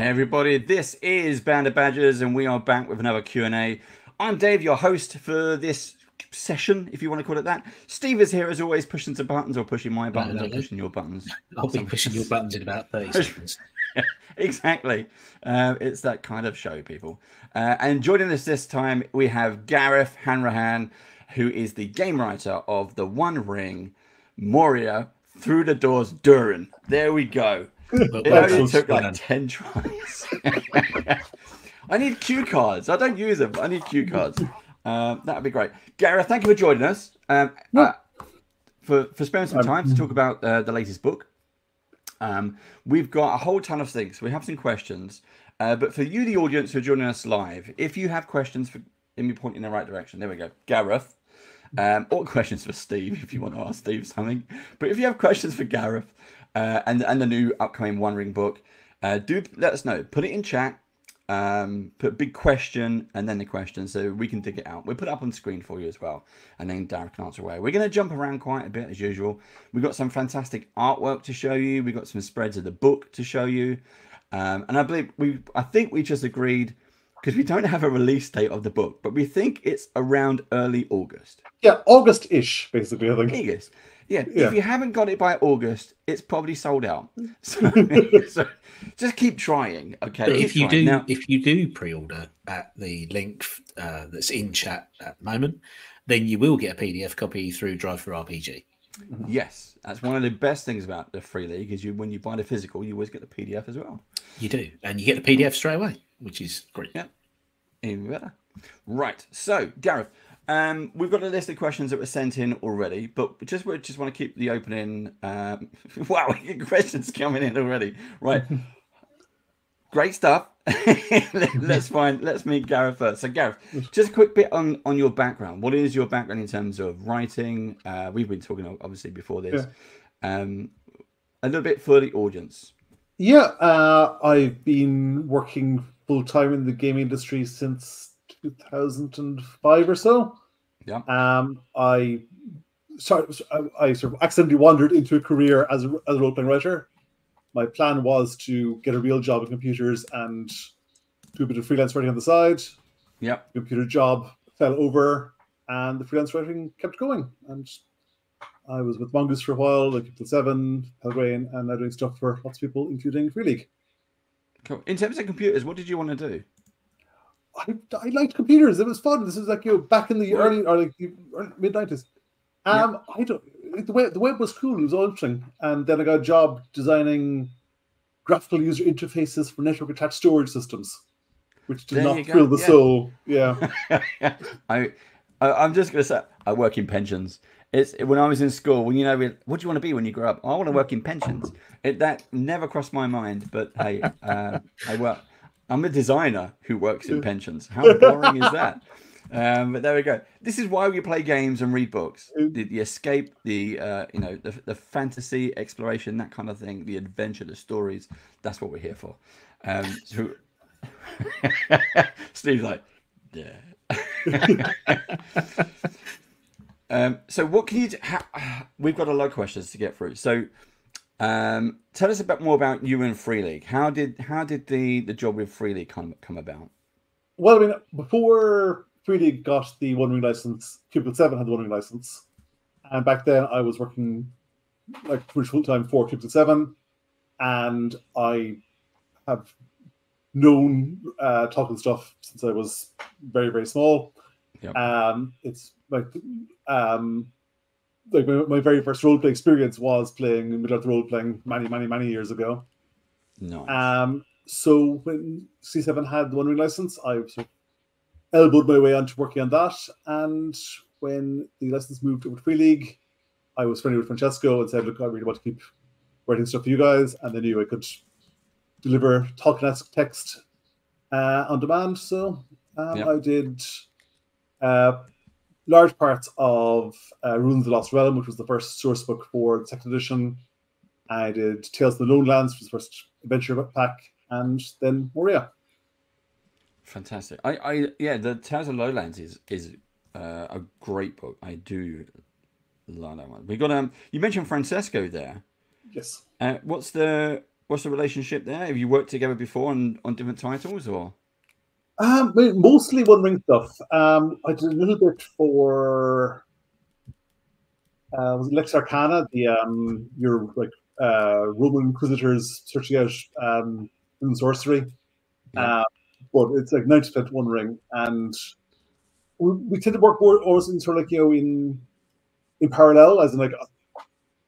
everybody, this is Band of Badgers and we are back with another Q&A. I'm Dave, your host for this session, if you want to call it that. Steve is here as always, pushing some buttons, or pushing my buttons, or pushing your buttons. I'll be pushing your buttons in about 30 seconds. Exactly. It's that kind of show, people. And joining us this time, we have GARETH-HANRAHAN, who is the game writer of the One Ring, MORIA, Through the Doors, Durin. There we go. It only took like 10 tries. I need cue cards. I don't use them. I need cue cards. That would be great. Gareth, thank you for joining us. For spending some time to talk about the latest book. We've got a whole ton of things. We have some questions. But for you, the audience who are joining us live, if you have questions, let me point in the right direction. There we go. Gareth. Or questions for Steve, if you want to ask Steve something. But if you have questions for Gareth, and the new upcoming One Ring book, do let us know. Put it in chat. Put a big question and then the question so we can dig it out. We'll put it up on screen for you as well, and then Darren can answer away. We're going to jump around quite a bit as usual. We've got some fantastic artwork to show you. We've got some spreads of the book to show you, and I think we just agreed, because we don't have a release date of the book, but we think it's around early August. Yeah, August-ish, basically, I think. August. Yeah, if you haven't got it by August, it's probably sold out. So, just keep trying, okay? But if you do pre-order at the link that's in chat at the moment, then you will get a PDF copy through Drive for RPG. Yes, that's one of the best things about the Free League is when you buy the physical, you always get the PDF as well. You do, and you get the PDF straight away, which is great. Yeah, even better. Right, so Gareth. We've got a list of questions that were sent in already, but we just want to keep the opening. Wow, questions coming in already. Right, great stuff. Let's meet Gareth first. So Gareth, just a quick bit on your background. What is your background in terms of writing? We've been talking obviously before this. A little bit for the audience. Yeah, I've been working full time in the gaming industry since 2005 or so. Yeah. I sort of accidentally wandered into a career as a role-playing writer. My plan was to get a real job in computers and do a bit of freelance writing on the side. Yeah. Computer job fell over, and the freelance writing kept going. And I was with Mongoose for a while, like People 7, Pelgrane, and now doing stuff for lots of people, including Free League. Cool. In terms of computers, what did you want to do? I liked computers. It was fun. This was like back in the early or like mid 90s. I don't the web was cool. It was all interesting. And then I got a job designing graphical user interfaces for network attached storage systems, which did not thrill the soul. Yeah. I'm just gonna say I work in pensions. It's when I was in school. When what do you want to be when you grow up? I want to work in pensions. That never crossed my mind. But hey, I work. I'm a designer who works in pensions. How boring is that? But there we go. This is why we play games and read books. The escape, the fantasy exploration, that kind of thing, the adventure, the stories. That's what we're here for. So Steve's like, yeah. So what can you do? We've got a lot of questions to get through. So tell us a bit more about you and Free League. How did the job with Free League come about? Well, I mean, before Free League got the One Ring license, People 7 had the One Ring license, and back then I was working like pretty full time for People 7, and I have known talking stuff since I was very, very small. Yep. It's like my very first role-play experience was playing Middle-earth role-playing many years ago. Nice. So when C7 had the One Ring license, I sort of elbowed my way onto working on that. And when the license moved over to Free League, I was friendly with Francesco and said, look, I really want to keep writing stuff for you guys. And they knew I could deliver talk-and-ask text on demand. So I did large parts of Runes of the Lost Realm, which was the first source book for the second edition. I did Tales of the Lone Lands, which was the first adventure pack, and then Moria. Fantastic. The Tales of Lowlands is a great book. I do love that one. We got you mentioned Francesco there. Yes. What's the what's the relationship there? Have you worked together before on different titles, or? Mostly One Ring stuff. I did a little bit for was it Lex Arcana, the your like Roman Inquisitors searching out in sorcery. Yeah. But it's like 90% One Ring, and we tend to work more always in sort of like in parallel, as in like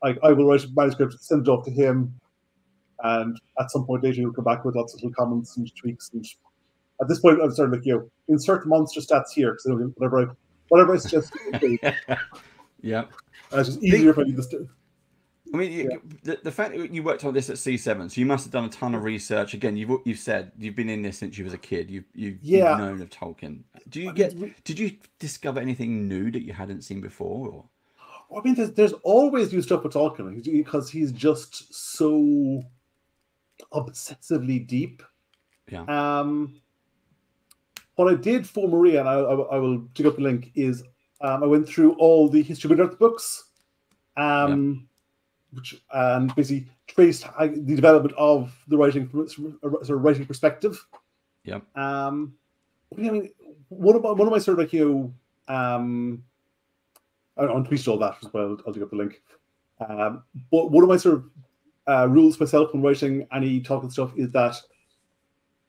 I will write a manuscript, send it off to him, and at some point later he'll come back with lots of little comments and tweaks. And at this point, I'm starting like insert monster stats here because whatever I suggest. Yeah. It's just easier if I do this. I mean, the fact that you worked on this at C7, so you must have done a ton of research. Again, you've said you've been in this since you was a kid. You've known of Tolkien. Did you discover anything new that you hadn't seen before? Or? I mean, there's always new stuff with Tolkien because he's just so obsessively deep. Yeah. What I did for Moria, and I will dig up the link, is I went through all the History of Middle-earth books, which and basically traced the development of the writing from a sort of writing perspective. Yep. I mean, one of my sort of on tweeted all that as well. I'll dig up the link. But one of my sort of rules myself when writing any Tolkien stuff is that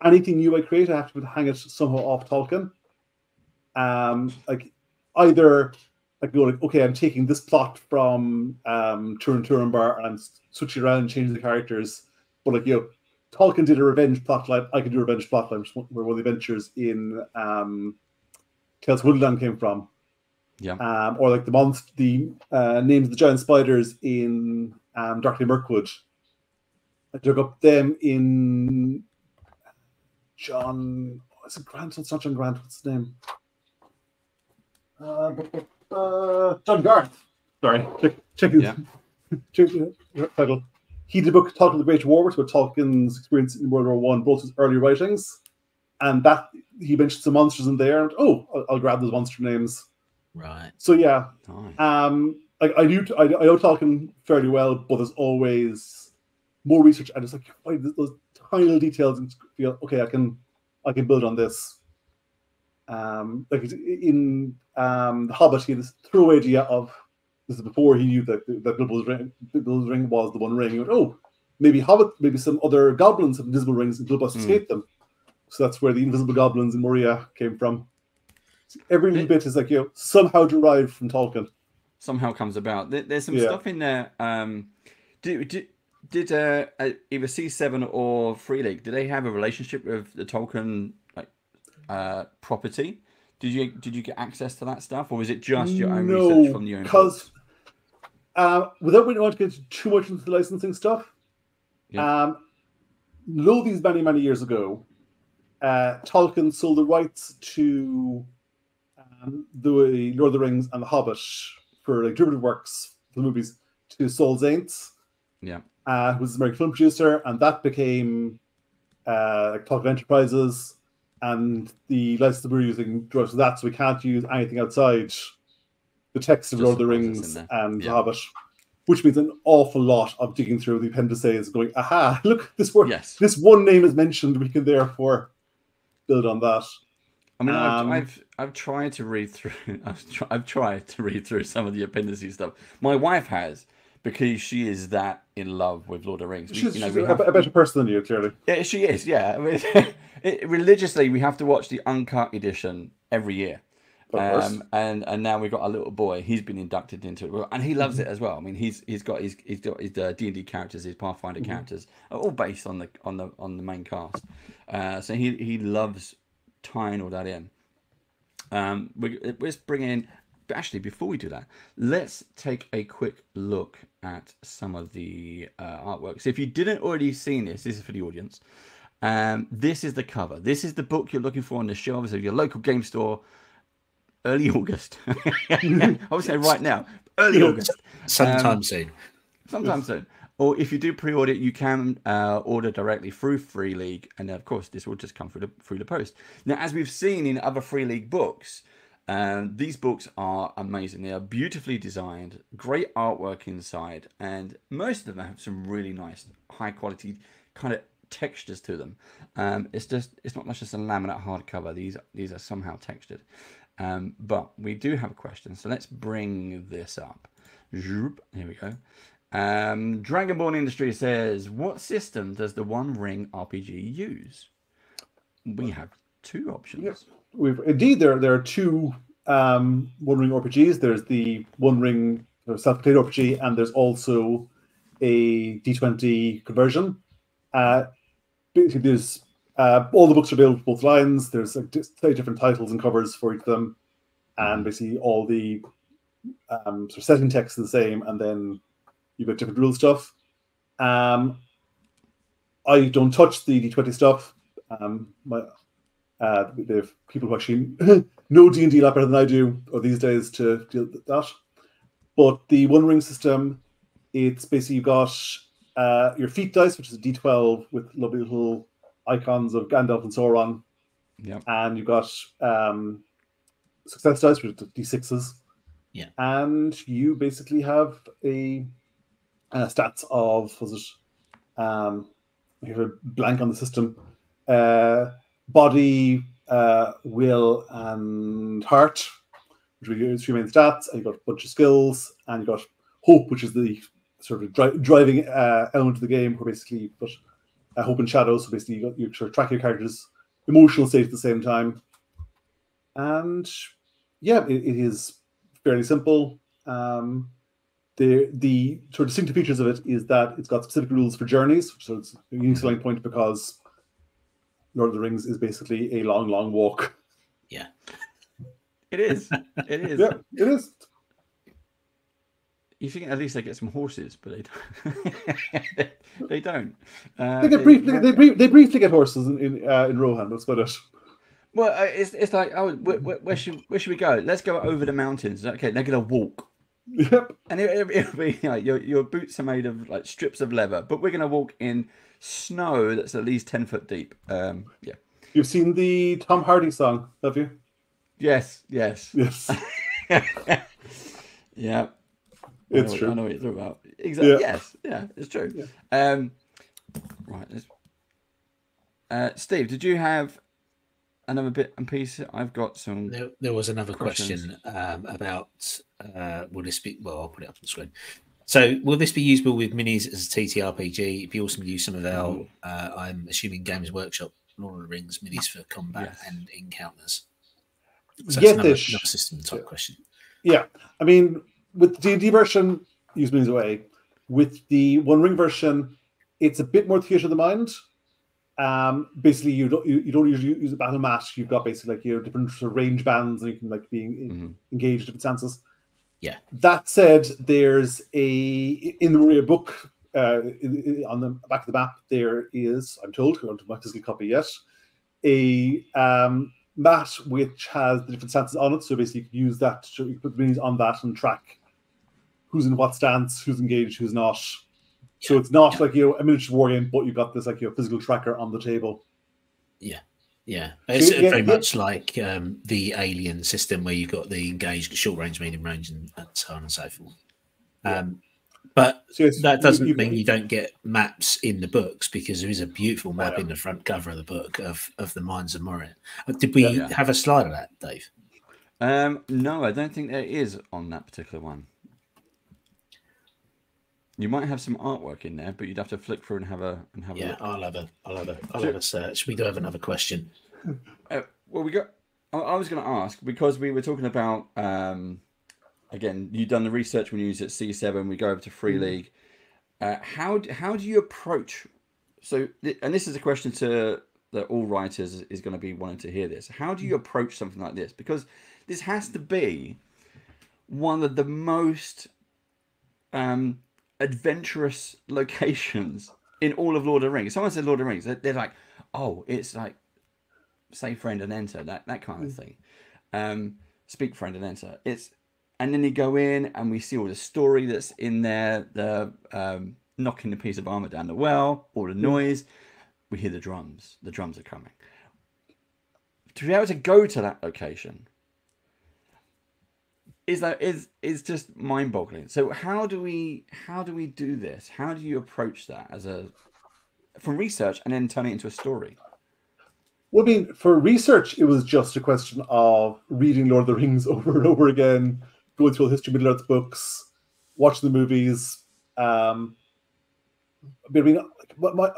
anything new I create, I have to hang it somehow off Tolkien. Like either I go like, okay, I'm taking this plot from Turin and I'm switching around and changing the characters. But like Tolkien did a revenge plotline. I can do a revenge plotline, which is where one of the adventures in Tales of Woodland came from. Yeah. Or like the names of the giant spiders in Darkly Mirkwood. I dug up them in John. Is it Grant? It's not John Grant. What's his name? John Gareth. Sorry. Check his title. He did a book Tolkien the Great War, which was Tolkien's experience in World War One, both his early writings, and that he mentioned some monsters in there. And I'll grab those monster names. Right. So yeah, Nice. like I know Tolkien fairly well, but there's always more research, and it's like those tiny little details, and feel okay. I can build on this. Like in The Hobbit, he had this throwaway idea of this is before he knew that Bilbo's ring was the One Ring. He went, maybe some other goblins have invisible rings, and Bilbo escaped them. So that's where the invisible goblins in Moria came from. Every little bit is like somehow derived from Tolkien. Somehow comes about. There's some stuff in there. Did either C7 or Free League, did they have a relationship with the Tolkien property? Did you get access to that stuff, or was it just your own research from your own books? Without really wanting to get too much into the licensing stuff, these many years ago, Tolkien sold the rights to the Lord of the Rings and The Hobbit for like derivative works for the movies to Saul Zaentz, who was an American film producer, and that became like Tolkien Enterprises, and the license we're using draws to that, so we can't use anything outside the text of Lord of the Rings and The Hobbit, which means an awful lot of digging through the appendices, going, aha, look, this word, this one name is mentioned, we can therefore build on that. I mean, I've tried to read through. I've tried to read through some of the appendices stuff. My wife has, because she is that in love with Lord of the Rings. She's a better person than you, clearly. Yeah, she is. Yeah, I mean, religiously, we have to watch the uncut edition every year. And now we've got a little boy. He's been inducted into it, and he loves it as well. I mean, he's got his D&D characters, his Pathfinder characters, are all based on the main cast. So he loves tying all that in. Let's bring in. But actually, before we do that, let's take a quick look at some of the artwork. So if you didn't already seen this is for the audience. This is the cover. This is the book you're looking for on the shelves of your local game store. Early August. I would say right now. Early August. Sometime soon. Sometime soon. Or if you do pre-order, you can order directly through Free League, and of course, this will just come through the post. Now, as we've seen in other Free League books, these books are amazing. They are beautifully designed, great artwork inside, and most of them have some really nice, high-quality kind of textures to them. It's not much just a laminate hardcover. These are somehow textured. But we do have a question, so let's bring this up. Here we go. Dragonborn Industry says, what system does the One Ring RPG use? We have two options. Yes. Indeed, there are two One Ring RPGs. There's the One Ring self-contained RPG, and there's also a D20 conversion. Basically, there's all the books are built both lines. There's slightly different titles and covers for each of them, and basically all the sort of setting text is the same, and then you've got different rule stuff. I don't touch the D20 stuff. They have people who actually know D&D a lot better than I do, or these days, to deal with that. But the One Ring system, it's basically you've got your feat dice, which is a D12 with lovely little icons of Gandalf and Sauron. Yep. And you've got success dice, which are D6s. Yeah. And you basically have a stats of, I have a blank on the system, body, will, and heart, which are your three main stats, and you've got a bunch of skills, and you've got hope, which is the sort of driving element of the game, where basically you put hope and shadow, so basically you sort of track your character's emotional state at the same time. And yeah, it is fairly simple. The sort of distinctive features of it is that it's got specific rules for journeys, so it's a unique selling point because Lord of the Rings is basically a long, long walk. Yeah. It is. It is. Yeah, it is. You think at least they get some horses, but they don't. They don't. They briefly get horses in Rohan. That's about it. Well, it's like, oh, where should we go? Let's go over the mountains. Okay, they're gonna walk. Yep. And it'll be like your boots are made of like strips of leather, but we're gonna walk in snow that's at least 10 foot deep. Yeah. You've seen the Tom Hardy song, have you? Yes. Yes. Yeah. It's true. I know what you're talking about. Exactly. Yeah. Yes. Yeah, it's true. Yeah. Right. Steve, did you have another bit and piece? I've got some. There was another questions. question about will this be? Well, I'll put it up on the screen. So, will this be usable with minis as a TTRPG? It'd be awesome to use some of our. I'm assuming Games Workshop Lord of the Rings minis for combat and encounters. So Get another this. system type question. Yeah, I mean, with the D&D version, use minis away. With the One Ring version, it's a bit more theatre of the mind. Basically, you don't usually use a battle mat. You've got basically like different sort of range bands, and you can like be engaged in different stances. Yeah. That said, there's in the MORIA book on the back of the map there is, I'm told, I don't have my physical copy yet, a mat which has the different stances on it. So basically, you can use that to put the minis on that and track who's in what stance, who's engaged, who's not. So it's not like a miniature war game, but you've got this like physical tracker on the table. Yeah. It's very much like the Alien system where you've got the engaged, short range, medium range, and so on and so forth. But that doesn't mean you don't get maps in the books, because there is a beautiful map in the front cover of the book of the Mines of Moria. Did we have a slide of that, Dave? No, I don't think there is on that particular one. You might have some artwork in there, but you'd have to flick through and have a look. I'll have a search. We do have another question. Well, I was going to ask, because we were talking about again, you've done the research when you use it at C7. We go over to Free League. How do you approach? So, and this is a question that all writers is going to be wanting to hear this. How do you approach something like this? Because this has to be one of the most adventurous locations in all of Lord of the Rings. Someone said Lord of the Rings, they're like, oh, it's like say friend and enter, that kind of thing. Speak friend and enter. And then you go in and we see all the story that's in there, the knocking the piece of armor down the well, all the noise. We hear the drums. The drums are coming. To be able to go to that location is just mind-boggling. So how do we do this? How do you approach that as a from research and then turn it into a story? Well, I mean, for research, it was just a question of reading Lord of the Rings over and over again, going through the history of Middle Earth books, watching the movies. I mean,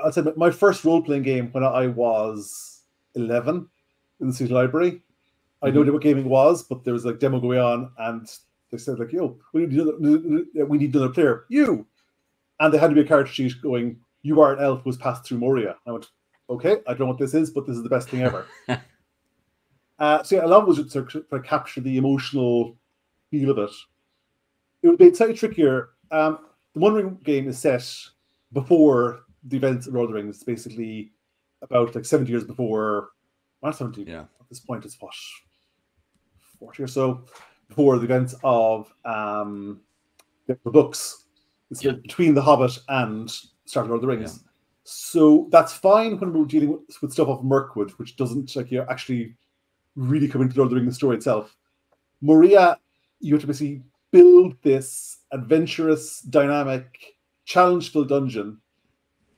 I'd say my first role-playing game when I was 11 in the city library. I know what gaming was, but there was like demo going on, and they said like, "Yo, we need another player." And they had to be a character sheet going, "You are an elf who was passed through Moria." I went, "Okay, I don't know what this is, but this is the best thing ever." So yeah, a lot of it was just to capture the emotional feel of it. It would be slightly trickier. The One Ring game is set before the events of Lord of the Rings. It's basically about like 70 years before, not 70. Yeah. At this point, it's what, 40 or so before the events of the books. It's between The Hobbit and Star Lord of the Rings. Yeah. So that's fine when we're dealing with stuff off Mirkwood, which doesn't like actually really come into Lord of the Rings story itself. Moria, you have to basically build this adventurous, dynamic, challenge-filled dungeon,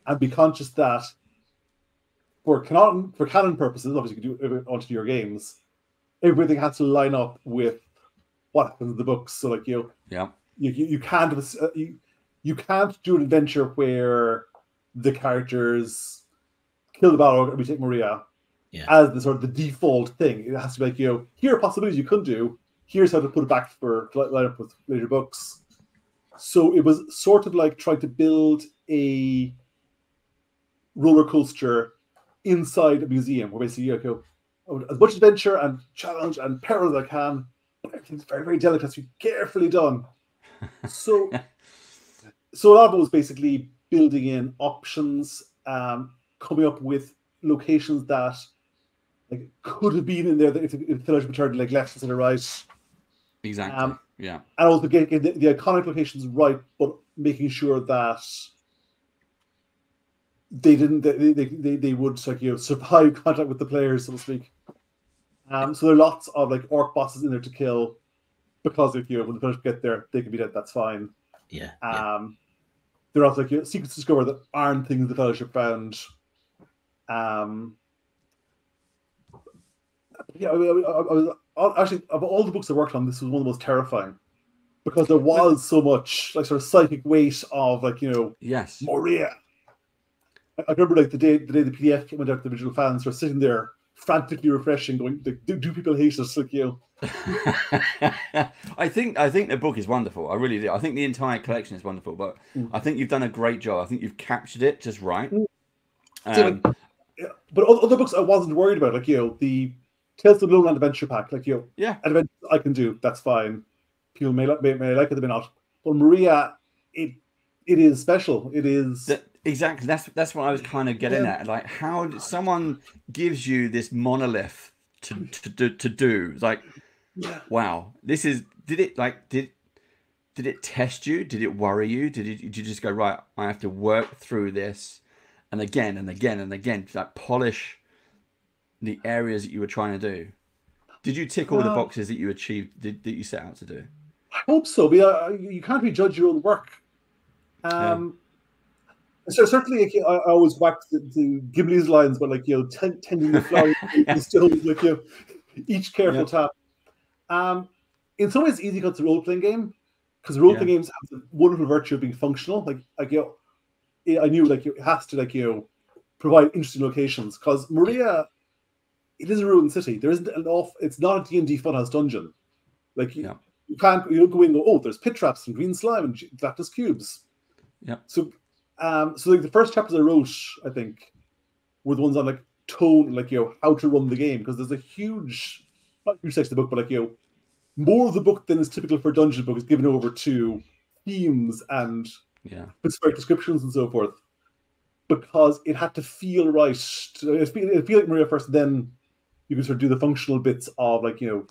and be conscious that for canon purposes, obviously you can do it onto your games, everything has to line up with what happens in the books. So like you can't do an adventure where the characters kill the battle and we take Moria as the sort of the default thing. It has to be like, here are possibilities you could do. Here's how to put it back for line up with later books. So it was sort of like trying to build a roller coaster inside a museum where basically as much adventure and challenge and peril as I can, but everything's very, very delicate, has to be carefully done. So a lot of it was basically building in options, coming up with locations that like could have been in there if the village turned like left instead of right. Exactly. And also getting the iconic locations right, but making sure that they would like survive contact with the players, so to speak. So there are lots of like orc bosses in there to kill because if when the players get there, they can be dead. That's fine. Yeah. There are also like secrets to discover that aren't things the Fellowship found. I was actually, of all the books I worked on, this was one of the most terrifying because there was so much like sort of psychic weight of like Moria. I remember like the day the PDF came out, the original fans were sitting there frantically refreshing, going, like, "Do people hate us?" Like I think the book is wonderful. I really do. I think the entire collection is wonderful, but I think you've done a great job. I think you've captured it just right. But other books I wasn't worried about, like the Tales of the Lowland Adventure Pack, like adventures I can do. That's fine. People may like it, they may not. But Moria, it is special. It is exactly. That's what I was kind of getting at. Like, how someone gives you this monolith to do. It's like, wow, this is. Did it test you? Did it worry you? Did you just go, right, I have to work through this, and again and again and again, to like polish the areas that you were trying to do? Did you tick all the boxes that you achieved, that you set out to do? I hope so. But you can't really judge your own work. So certainly, I always back to Ghibli's lines, but like tending the flower, still like each careful tap. In some ways, it's easy because it's a role playing game, because role playing games have the wonderful virtue of being functional. Like I knew like it has to provide interesting locations, because Moria, it is a ruined city. There isn't it's not a D&D funhouse dungeon. Like you don't go in and go, oh, there's pit traps and green slime and galactus cubes. Yeah. So like the first chapters I wrote, I think, were the ones on like tone, like how to run the game, because there's a huge, not huge section of the book, but like more of the book than is typical for a dungeon book is given over to themes and specific descriptions and so forth, because it had to feel right. It feel like Moria first, then you can sort of do the functional bits of like here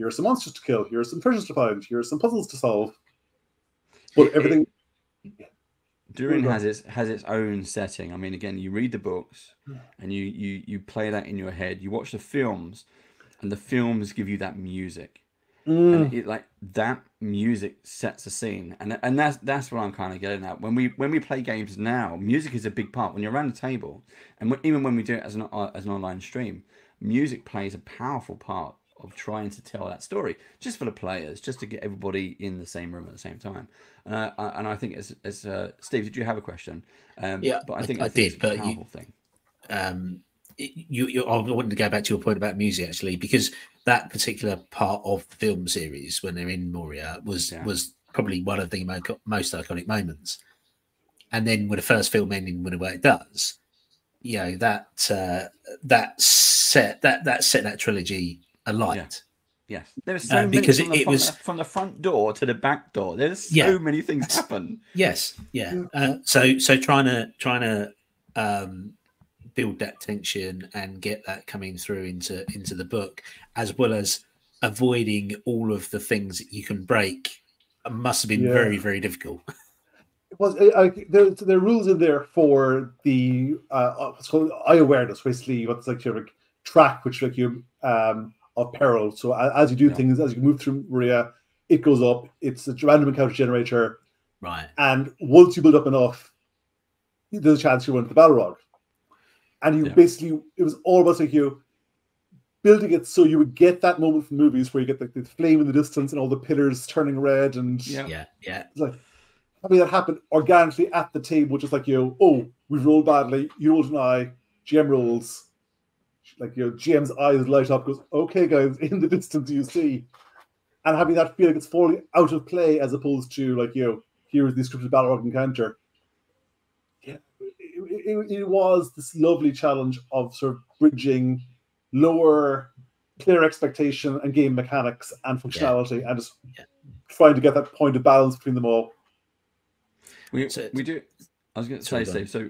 are some monsters to kill, here are some treasures to find, here are some puzzles to solve. But everything. Durin has its own setting. I mean, again, you read the books and you play that in your head. You watch the films, and the films give you that music. and it like that music sets a scene, and that's what I'm kind of getting at. When we play games now, music is a big part. When you're around the table, and even when we do it as an online stream, music plays a powerful part of trying to tell that story, just for the players, just to get everybody in the same room at the same time. And I think as Steve, did you have a question? Yeah, but I think I did, it's a powerful thing. I wanted to go back to your point about music, actually, because that particular part of the film series, when they're in Moria, was probably one of the most iconic moments. And then with the first film ending the way it does, you know, that set that trilogy alight. Yes, there were so many because from the front door to the back door. There's so many things happen. Yes, so trying to build that tension and get that coming through into the book, as well as avoiding all of the things that you can break, must have been very, very difficult. It was there are rules in there for the what's called eye awareness, basically what's like your track, which like you of peril. So as you do things, as you move through Moria, it goes up. It's a random encounter generator, right? And once you build up enough, there's a chance you run into the Balrog. And you basically, it was all about like you building it so you would get that moment from movies where you get like the flame in the distance and all the pillars turning red, and it's like, I mean, that happened organically at the table, just like we've rolled badly, you rolled an eye, GM rolls, like GM's eyes light up, goes, okay guys, in the distance you see, and having that feel like it's falling out of play as opposed to like here's the scripted Balrog encounter. It was this lovely challenge of sort of bridging lower player expectation and game mechanics and functionality, and just trying to get that point of balance between them all. We do. I was going to say, Steve. So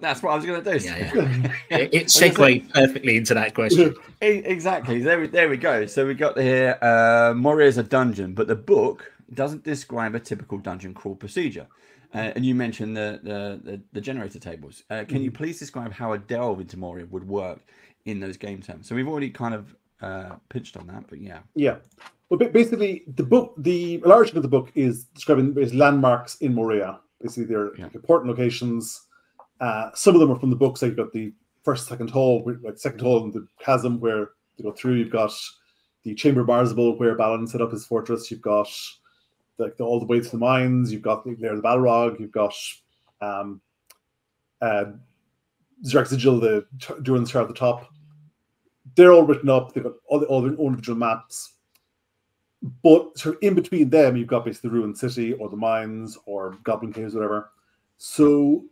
that's what I was going to do. It segued perfectly into that question. Exactly. There we go. So we got here. Moria is a dungeon, but the book doesn't describe a typical dungeon crawl procedure. And you mentioned the generator tables. Can you please describe how a delve into Moria would work in those game terms? So we've already kind of pitched on that, but yeah. Well, basically, the large chunk of the book is describing landmarks in Moria. Basically, they're important locations. Some of them are from the books. So you've got the second hall in the chasm where they go through. You've got the Chamber of Marzabul where Balin set up his fortress. You've got all the way to the mines. You've got the Balrog. You've got Zerek Sigil, the Durin star at the top. They're all written up. They've got all their own individual maps. But sort of in between them, you've got basically the ruined city or the mines or goblin caves, whatever. So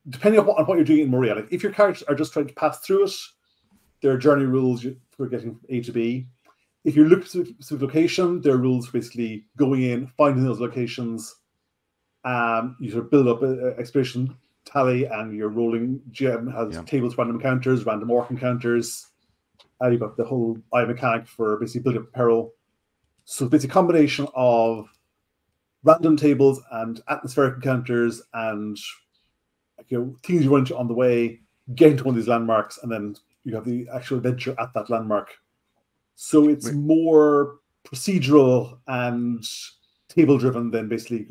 depending on what you're doing in Moria, like if your characters are just trying to pass through it, there are journey rules for getting from A to B. If you're looking for a specific location, there are rules for basically going in, finding those locations. You sort of build up an exploration tally, and your rolling GM has tables for random encounters, random orc encounters. You've got the whole eye mechanic for basically building up peril. So it's a combination of random tables and atmospheric encounters and things you run into on the way, getting to one of these landmarks, and then you have the actual adventure at that landmark. So it's more procedural and table driven than basically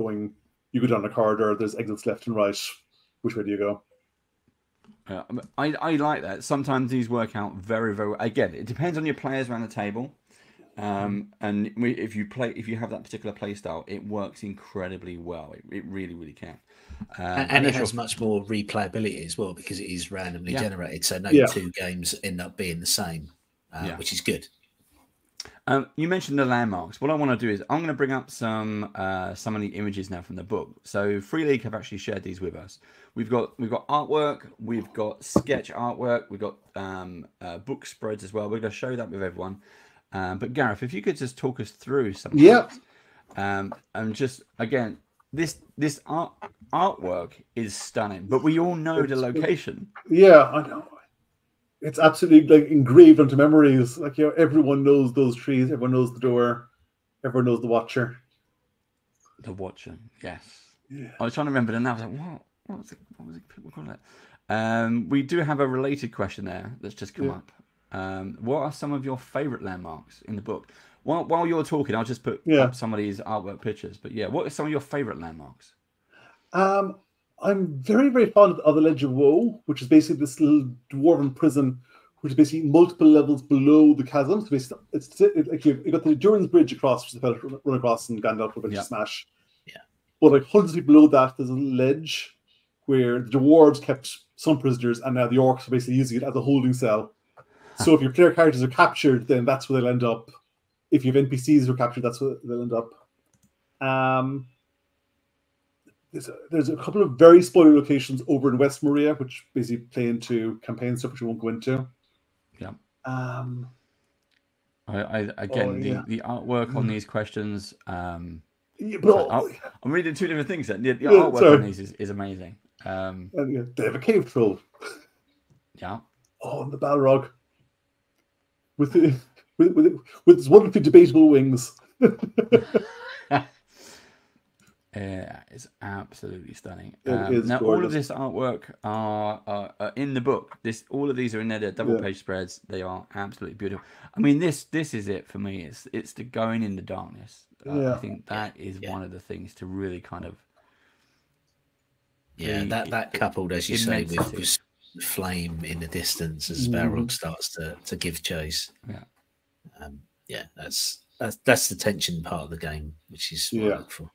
you go down a corridor, there's exits left and right. Which way do you go? I like that. Sometimes these work out very, very well. Again, it depends on your players around the table. And if you have that particular play style, it works incredibly well. It really, really can. And it has much more replayability as well because it is randomly generated. So no two games end up being the same, which is good. You mentioned the landmarks. What I want to do is I'm going to bring up some of the images now from the book. So Free League have actually shared these with us. We've got artwork, we've got sketch artwork, we've got book spreads as well. We're going to show that with everyone. But Gareth, if you could just talk us through some and just again, this artwork is stunning, but we all know the location. Yeah, I know. It's absolutely like engraved onto memories. Like everyone knows those trees, everyone knows the door, everyone knows the Watcher. The Watcher, yes. Yeah. I was trying to remember, and I was like, what was it? What was it? People call it? We do have a related question there that's just come up. What are some of your favourite landmarks in the book? While you're talking, I'll just put up some of these artwork pictures. But yeah, what are some of your favorite landmarks? I'm very, very fond of the Ledge of Woe, which is basically this little dwarven prison, which is basically multiple levels below the chasm. So basically, it's like you've got the Durin's Bridge across, which the fellow run across and Gandalf will eventually smash. Yeah. But like hundreds of feet below that, there's a ledge where the dwarves kept some prisoners, and now the orcs are basically using it as a holding cell. So if your player characters are captured, then that's where they'll end up. If you have NPCs who are captured, that's where they'll end up. There's a couple of very spoiler locations over in West Moria, which basically play into campaign stuff, which we won't go into. Yeah. The artwork on these questions. I'm reading two different things. The artwork on these is amazing. They have a cave troll. Yeah. Oh, and the Balrog with its wonderfully debatable wings. It's absolutely stunning. Now, all of this artwork are in the book. All of these are in there. They're double page spreads. They are absolutely beautiful. I mean, this is it for me. It's the going in the darkness. I think that is one of the things to really kind of. Yeah, that coupled, as you say, with flame in the distance as Balrog starts to give chase. Yeah. That's the tension part of the game, which is what I look for.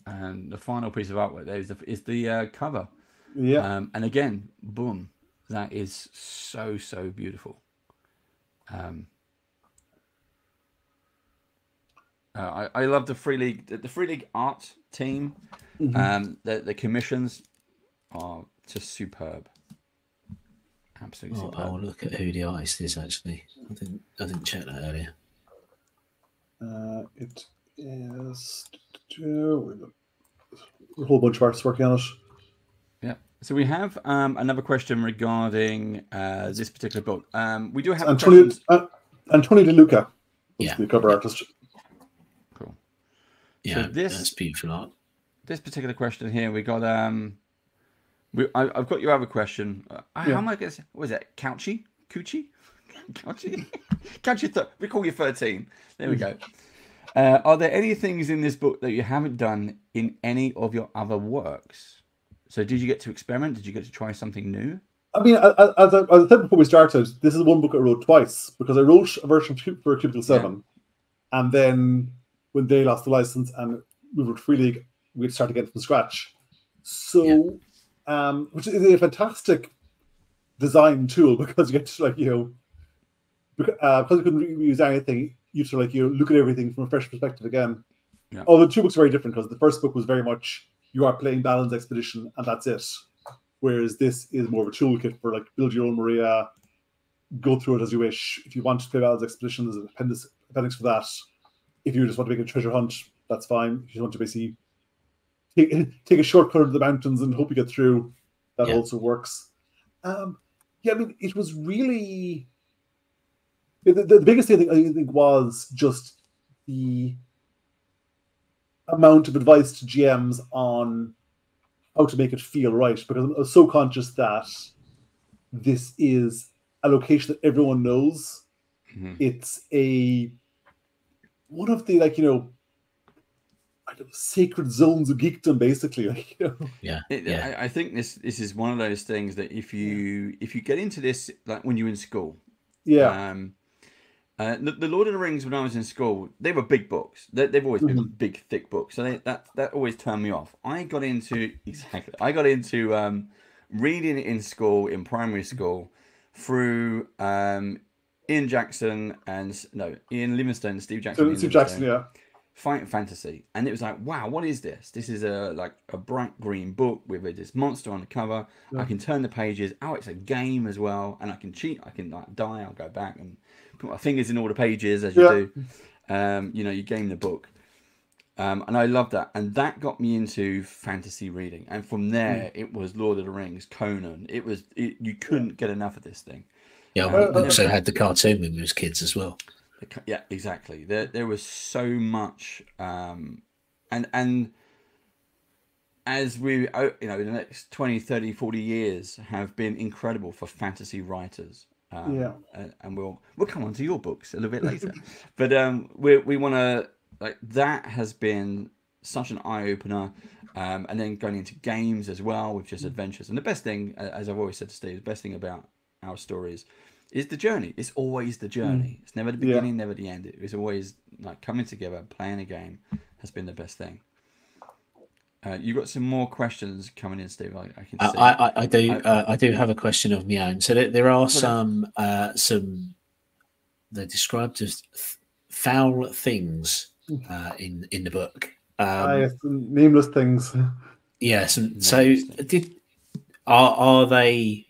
And the final piece of artwork there is the cover. Yeah. And again, boom, that is so beautiful. I love the Free League art team. The commissions are just superb. Absolutely superb. I'll look at who the artist is actually. I didn't check that earlier. It is a whole bunch of artists working on it. Yeah. So we have another question regarding this particular book. We do have Antonio De Luca, the cover artist. Cool. Yeah, so that's beautiful art. This particular question here, we got I've got your other question. How am I going to say? What is it? Couchy? We call you 13. There we go. Are there any things in this book that you haven't done in any of your other works? So did you get to experiment? Did you get to try something new? I mean, as I said before we started, this is one book I wrote twice, because I wrote a version for Cubicle 7, and then when they lost the license and we were Free League, we'd start again from scratch. So, which is a fantastic design tool, because you get to because you couldn't reuse anything, you have to look at everything from a fresh perspective again. Yeah. Although the two books are very different, because the first book was very much you are playing Balin's expedition and that's it, whereas this is more of a toolkit for build your own Moria, go through it as you wish. If you want to play Balin's expedition, there's an appendix for that. If you just want to make a treasure hunt, that's fine. If you want to basically take a shortcut into the mountains and hope you get through, that also works. I mean, it was really the biggest thing I think was just the amount of advice to GMs on how to make it feel right, because I was so conscious that this is a location that everyone knows. It's one of the sacred zones of geekdom, basically. I think this is one of those things that if you get into this when you're in school, the Lord of the Rings, when I was in school, they were big books. They've always been big, thick books, so that always turned me off. I got into reading in school, in primary school, through Ian Livingstone and Steve Jackson. Steve Jackson, Fight Fantasy, and it was like, wow, what is this? This is a bright green book with this monster on the cover. I can turn the pages. Oh, it's a game as well, and I can cheat. I can die. I'll go back and put my fingers in all the pages as you do. You game the book, and I love that. And that got me into fantasy reading, and from there it was Lord of the Rings, Conan. You couldn't get enough of this thing. Yeah, we also had the cartoon when we was kids as well. Yeah, exactly. There was so much, and as we, the next 20, 30, 40 years have been incredible for fantasy writers. And we'll come on to your books a little bit later. But we want to, like, that has been such an eye opener. And then going into games as well with just adventures. And the best thing, as I've always said to Steve, the best thing about our stories is the journey. It's always the journey. It's never the beginning, never the end. It's always like coming together, playing a game has been the best thing. You got some more questions coming in, Steve. I can see. I do have a question of my own. So there are some they're described as foul things in the book. Yes, nameless things. Yes, and so are they?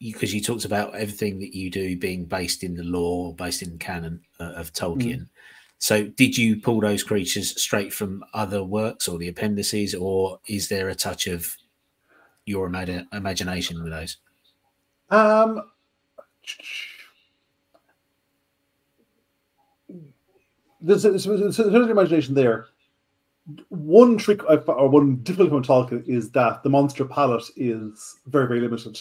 Because you talked about everything that you do being based in the lore, based in the canon of Tolkien. So did you pull those creatures straight from other works or the appendices, or is there a touch of your imagination with those? There's imagination there. One trick or one difficulty from Tolkien is that the monster palette is very, very limited.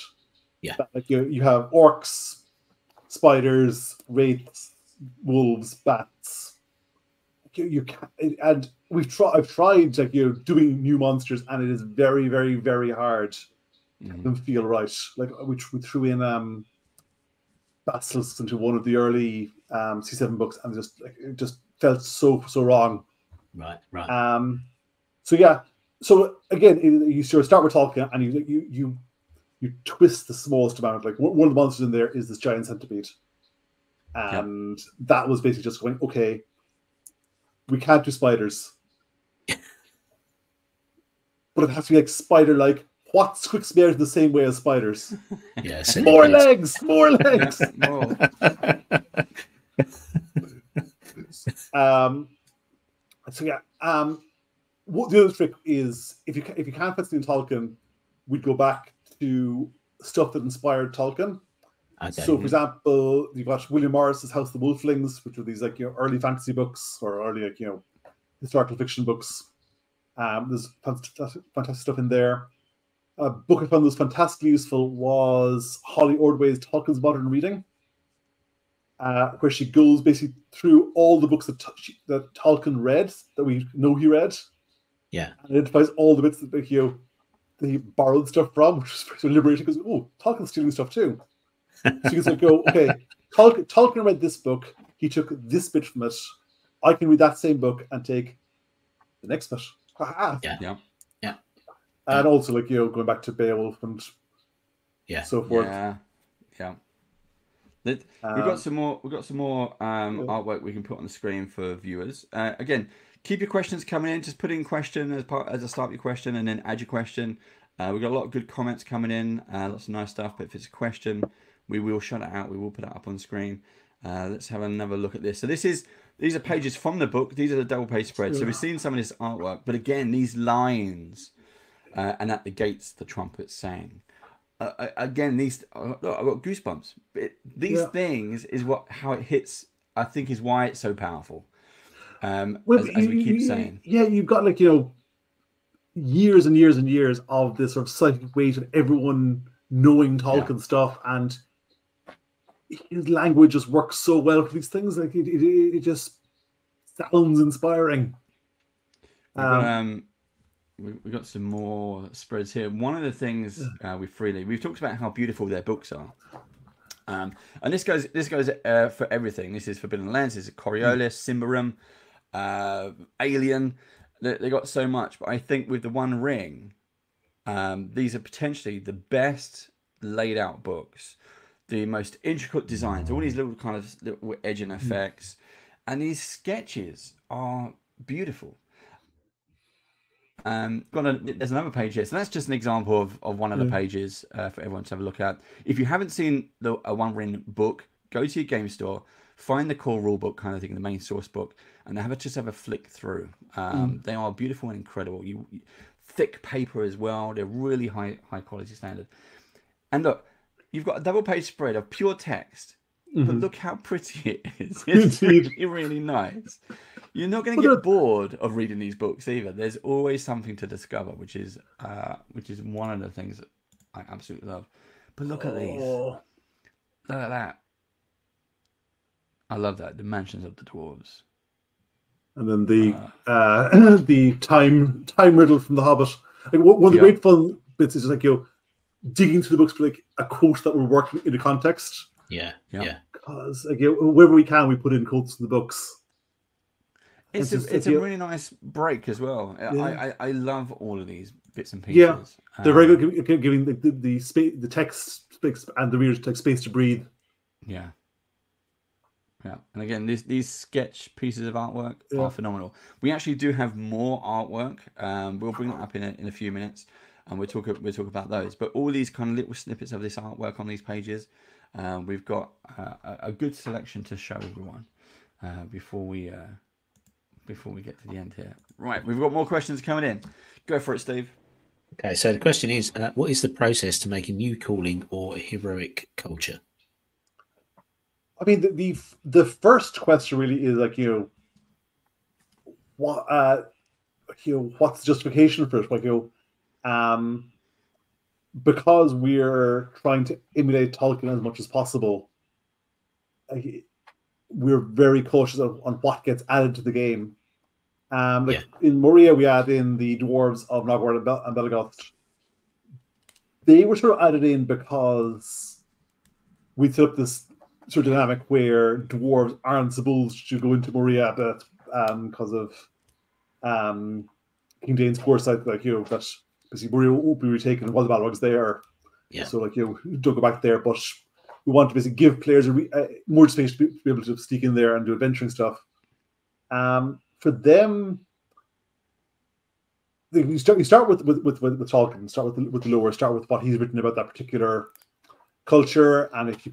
Yeah, like you have orcs, spiders, wraiths, wolves, bats. You can't, and I've tried like doing new monsters, and it is very, very, very hard to make them feel right. Like we threw in basilisks into one of the early C7 books, and it just felt so wrong. Right. So again, you sort of start with Tolkien, and you twist the smallest amount. Like one of the monsters in there is this giant centipede, and that was basically just going, okay, we can't do spiders, but it has to be like spider-like. What squicks me out in the same way as spiders? Yeah, more legs. More. What the other trick is, if you can't fit in Tolkien, we'd go back to stuff that inspired Tolkien. Okay. So, for example, you've got William Morris's House of the Wolflings, which are these early fantasy books or early historical fiction books. There's fantastic stuff in there. A book I found that was fantastically useful was Holly Ordway's Tolkien's Modern Reading, where she goes basically through all the books that Tolkien read, that we know he read. Yeah. And identifies all the bits that he borrowed stuff from, which is pretty liberating, because, oh, Tolkien's stealing stuff too. So you can go, okay, Tolkien read this book, he took this bit from it, I can read that same book and take the next bit. Yeah. And also, going back to Beowulf and so forth. Yeah. We've got some more artwork we can put on the screen for viewers. Again, keep your questions coming in. Just put in question as a start of your question, and then add your question. We've got a lot of good comments coming in, lots of nice stuff. But if it's a question, we will shout it out. We will put it up on screen. Let's have another look at this. So these are pages from the book. These are the double page spreads. So we've seen some of this artwork, but again, these lines and at the gates the trumpets sang. Again, look, I've got goosebumps. These things is how it hits. I think is why it's so powerful. As we keep saying, you've got years and years and years of this sort of psychic weight of everyone knowing Tolkien stuff, and his language just works so well for these things. Like it just sounds inspiring. We've got some more spreads here. One of the things we've talked about how beautiful their books are, and this goes for everything. This is Forbidden Lands, this is Coriolis, Cymberum, Alien. They got so much, but I think with the One Ring, these are potentially the best laid out books, the most intricate designs, all these little kind of little edging effects, and these sketches are beautiful. There's another page here, so that's just an example of one of the pages for everyone to have a look at. If you haven't seen a One Ring book, go to your game store, find the core rule book kind of thing, the main source book, and just have a flick through. They are beautiful and incredible. Thick paper as well. They're really high quality standard. And look, you've got a double page spread of pure text, but look how pretty it is. It's really, really nice. You're not going to get bored of reading these books either. There's always something to discover, which is one of the things that I absolutely love. But look at these. Look at that. I love that. The mansions of the dwarves. And then the the time riddle from the Hobbit. Like one of the great fun bits is like digging through the books for like a quote that will work in the context. Yeah. Because like wherever we can, we put in quotes in the books. It's a really nice break as well. Yeah. I love all of these bits and pieces. Yeah, they're very good at giving the space, the text and the readers take space to breathe. Yeah. Yeah, and again, these sketch pieces of artwork are phenomenal. We actually do have more artwork. We'll bring that up in a few minutes, and we'll talk about those. But all these kind of little snippets of this artwork on these pages, we've got a good selection to show everyone before we get to the end here. Right, we've got more questions coming in. Go for it, Steve. Okay, so the question is, what is the process to make a new calling or a heroic culture? I mean, the first question really is like, what's the justification for it? Like, because we're trying to emulate Tolkien as much as possible, we're very cautious on what gets added to the game. In Moria, we add in the dwarves of Nogward and Belgoth. They were sort of added in because we set up this sort of dynamic where dwarves aren't supposed to go into Moria because of King Dane's foresight, like that because Moria won't be retaken while the Balrog's there. Yeah. So don't go back there, but we want to basically give players more space to be able to sneak in there and do adventuring stuff. For them, you start with Tolkien, start with the lore, start with what he's written about that particular culture, and if he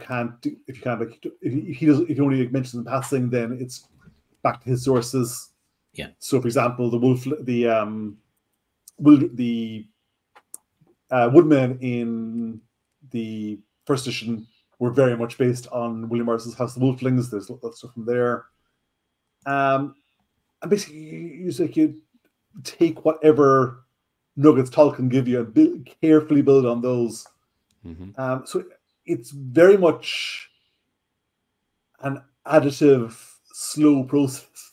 only mentions in passing, then it's back to his sources. Yeah. So, for example, the woodmen in the first edition were very much based on William Morris's House of Wolflings. There's a lot of stuff from there, and basically you take whatever nuggets Tolkien give you and carefully build on those. Mm-hmm. So it's very much an additive, slow process.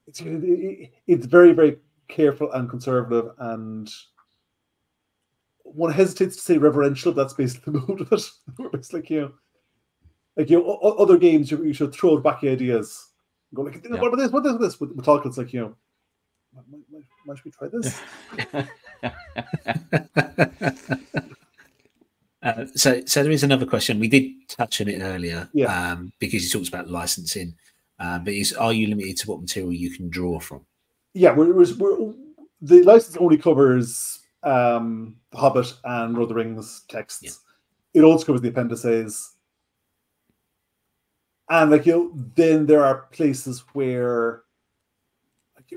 It's very, very careful and conservative, and one hesitates to say reverential. That's basically the mood of it. It's like other games you should throw back ideas. Go like, what about this? What is this? With Tolkien, it's like why should we try this? So there is another question. We did touch on it earlier, because you talked about licensing. But are you limited to what material you can draw from? Yeah, the license only covers The Hobbit and Lord of the Rings texts. Yeah. It also covers the appendices, and then there are places where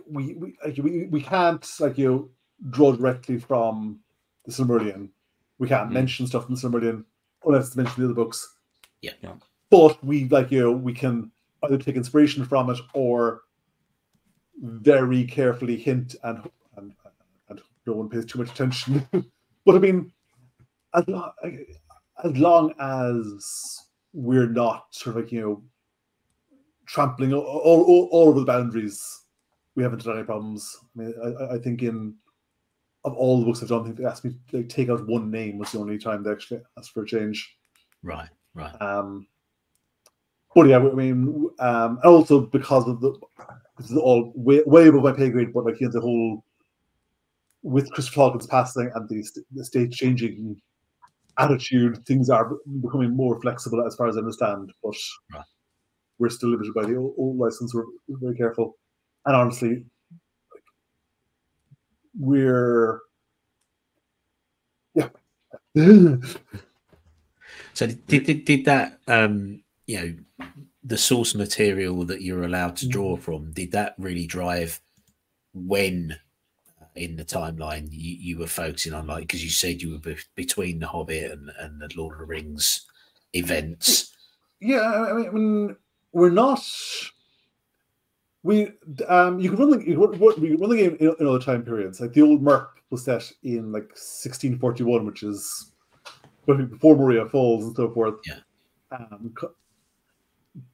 we can't draw directly from the Silmarillion. We can't mention stuff from the Silmarillion unless it's mentioned in the other books. Yeah. But we we can either take inspiration from it or very carefully hint and no one pays too much attention. But I mean, as long as we're not sort of trampling all over the boundaries, we haven't had any problems. I mean, I think of all the books I've done, I think they asked me to take out one name was the only time they actually asked for a change. Right. But yeah, I mean, also because of this is all way above my pay grade, but the whole with Christopher Tolkien's passing and the state changing attitude, things are becoming more flexible as far as I understand. But we're still limited by the old license. We're very careful, and honestly, we're So did that the source material that you're allowed to draw from, did that really drive when in the timeline you were focusing on, because you said you were between the Hobbit and the Lord of the Rings events? Yeah, I mean we're not. You can run the game in other time periods. Like the old Merc was set in 1641, which is but before Moria falls and so forth. Yeah.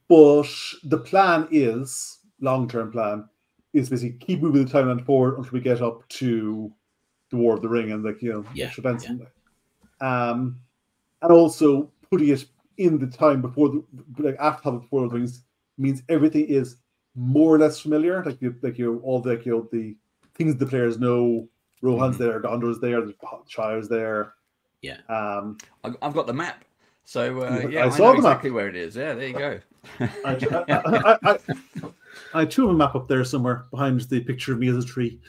But the plan is, long-term plan, is basically keep moving the timeline forward until we get up to the War of the Ring and Benson. And also putting it in the time before after before the Rings means everything is more or less familiar. All the things the players know. Rohan's there, Gondor's there, the Shire's there. Yeah. I've got the map. So I know exactly where it is. Yeah, there you go. I have a map up there somewhere behind the picture of me as a tree.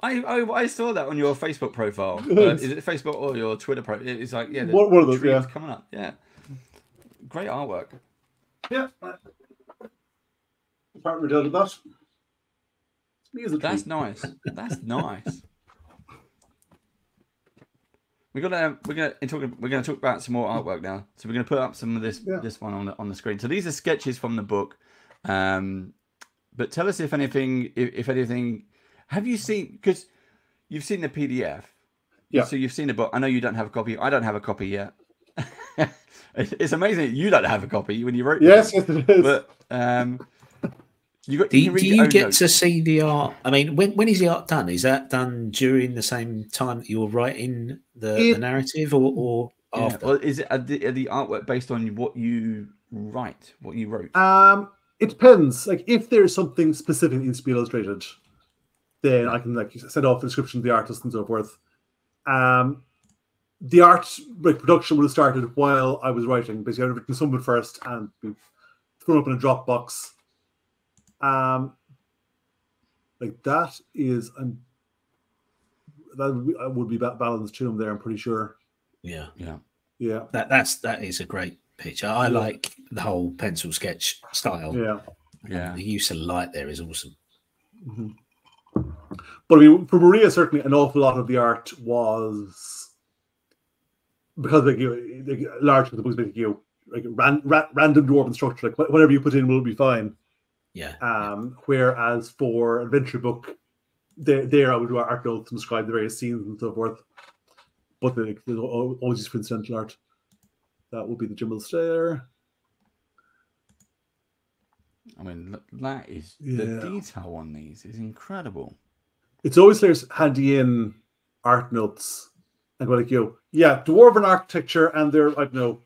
I saw that on your Facebook profile. Is it Facebook or your Twitter profile? It's like one of those. Trees coming up. Yeah, great artwork. Yeah, partner dealt with that. Me as a tree. That's nice. That's nice. We're gonna talk about some more artwork now. So we're gonna put up some of this one on the screen. So these are sketches from the book. But tell us if anything, have you seen? Because you've seen the PDF. Yeah. So you've seen the book. I know you don't have a copy. I don't have a copy yet. It's amazing that you don't have a copy when you wrote. Yes, it is. But do you get to see the art? I mean, when is the art done? Is that done during the same time that you're writing the narrative, or after? Or is it the artwork based on what you write, what you wrote? It depends. Like if there's something specific that needs to be illustrated, then I can send off the description of the artist and so forth. The art production would have started while I was writing. Basically, I'd written some of it first and be thrown up in a Dropbox. That is, that would be balanced to him there. I'm pretty sure. Yeah. That is a great picture. I like the whole pencil sketch style. Yeah. The use of light there is awesome. But I mean, for Moria, certainly an awful lot of the art was because large the books basically random dwarven structure. Whatever you put in will be fine. Yeah. Whereas for adventure book, there I would do art notes and describe the various scenes and so forth. But there's always just for incidental art. That would be the Jimble Stair. I mean, that is the detail on these is incredible. It's always there's handy in art notes and go dwarven architecture, and they're I don't know,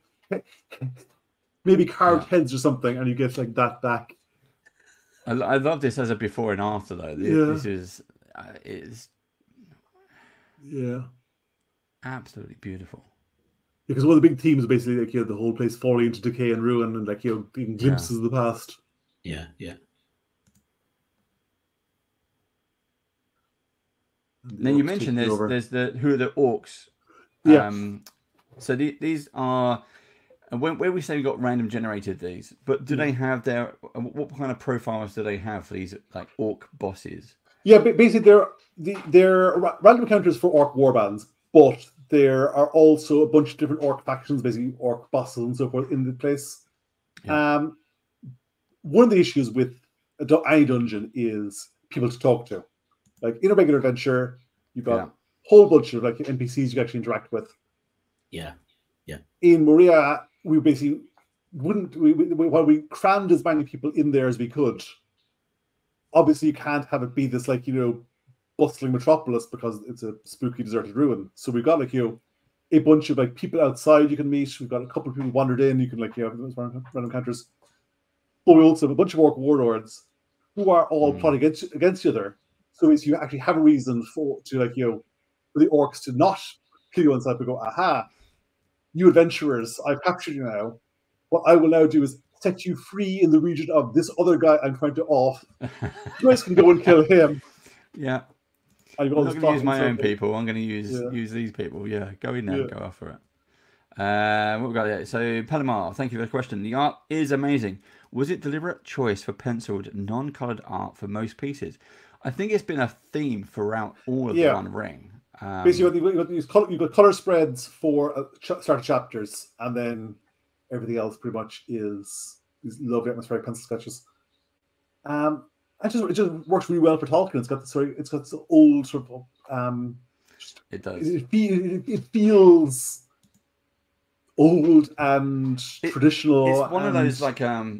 maybe carved heads or something, and you get that back. I love this as a before and after though. This is absolutely beautiful. Because one of the big themes is basically the whole place falling into decay and ruin, and being glimpses of the past. Yeah. Now you mentioned there's who are the orcs. So these are where we say we got random generated these, but do they have what kind of profiles do they have for these orc bosses? Yeah, basically they're random encounters for orc warbands, but there are also a bunch of different orc factions, basically orc bosses and so forth in the place. Yeah. One of the issues with any dungeon is people to talk to. In a regular adventure, you've got a whole bunch of NPCs you can actually interact with. Yeah. In Moria, we basically while we crammed as many people in there as we could. Obviously, you can't have it be this bustling metropolis because it's a spooky deserted ruin. So we've got a bunch of people outside you can meet. We've got a couple of people wandered in. You can have those random encounters. But we also have a bunch of orc warlords who are all plotting against each other. So you actually have a reason for the orcs to not kill you inside, but go, aha, you adventurers, I've captured you now. What I will now do is set you free in the region of this other guy I'm trying to off. You guys can go and kill him. Yeah. I'm not going to use my own people. I'm going to use these people. Yeah, go in there and go after it. What we got here? So, Palomar, thank you for the question. The art is amazing. Was it deliberate choice for penciled, non-coloured art for most pieces? I think it's been a theme throughout all of the One Ring. Basically, you've got colour spreads for start chapters, and then everything else pretty much is these lovely atmospheric pencil sketches. It just works really well for Tolkien. It's got this old sort of it does. It feels old and traditional. It's one of those like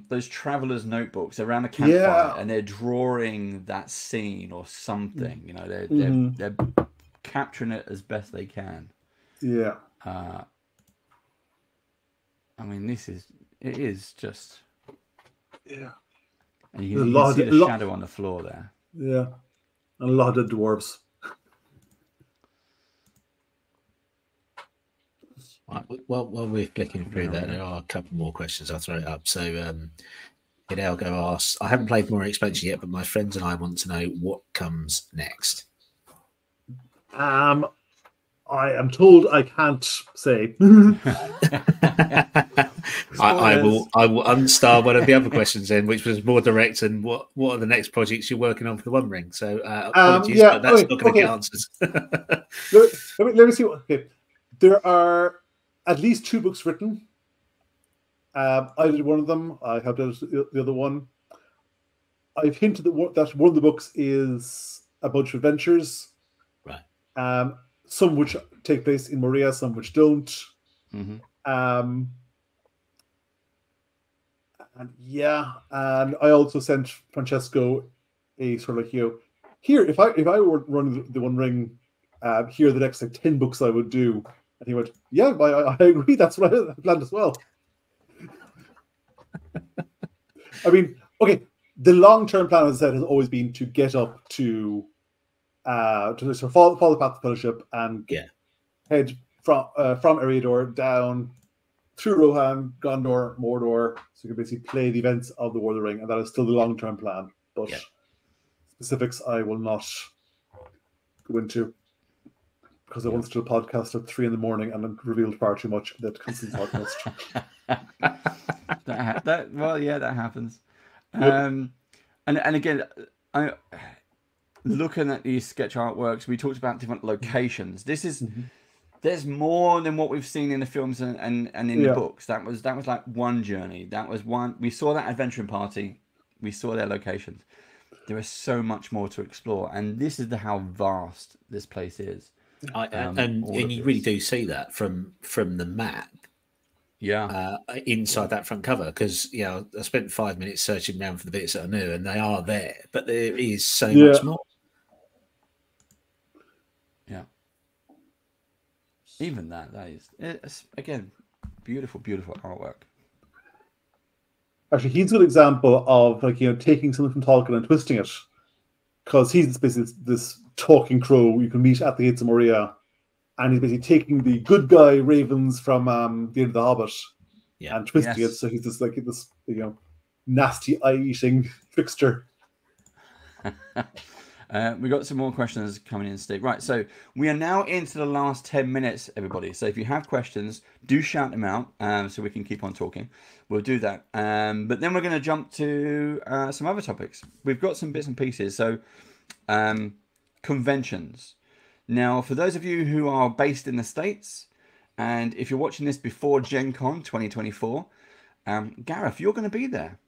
those travelers' notebooks around a campfire, and they're drawing that scene or something. You know, they're capturing it as best they can. Yeah. I mean, it is just. Yeah. And you can see the shadow on the floor there. Yeah. And a lot of dwarves. Right, well, while we're clicking through that, there are a couple more questions. I'll throw it up. So, Hidalgo asks, I haven't played Moria expansion yet, but my friends and I want to know what comes next. I am told I can't say. I will unstar one of the other questions then, which was more direct and what are the next projects you're working on for the One Ring? So apologies, but that's not going to get answers. let me see. There are at least 2 books written. I did one of them. I helped out the other one. I've hinted that one of the books is a bunch of adventures. Right. Some which take place in Moria, some which don't. Mm-hmm. And I also sent Francesco a sort of like, here, if I were running the One Ring, here are the next 10 books I would do. And he went, yeah, I agree. That's what I planned as well. I mean, okay, the long-term plan, as I said, has always been to get up to sort of follow the path of fellowship and head from Eriador down through Rohan, Gondor, Mordor, so you can basically play the events of the War of the Ring, and that is still the long-term plan. But specifics I will not go into, because I once did a podcast at 3 a.m. and then revealed far too much that constant podcast. that happens. And again, looking at these sketch artworks, we talked about different locations. This is there's more than what we've seen in the films and in the books. That was like one journey. That was one. We saw that adventuring party. We saw their locations. There is so much more to explore, and this is how vast this place is. And you really do see that from the map. Yeah. Inside that front cover, because I spent 5 minutes searching around for the bits that I knew, and they are there, but there is so much more. Yeah. Even it's again beautiful artwork. Actually, he's a good example of taking something from Tolkien and twisting it, because he's basically this talking crow you can meet at the gates of Moria, and he's basically taking the good guy ravens from the end of the Hobbit and twisting it, so he's this nasty eye-eating trickster. We got some more questions coming in, Steve. Right, so we are now into the last 10 minutes, everybody. So if you have questions, do shout them out so we can keep on talking. We'll do that. But then we're going to jump to some other topics. We've got some bits and pieces. So conventions. Now, for those of you who are based in the States, and if you're watching this before Gen Con 2024, Gareth, you're going to be there.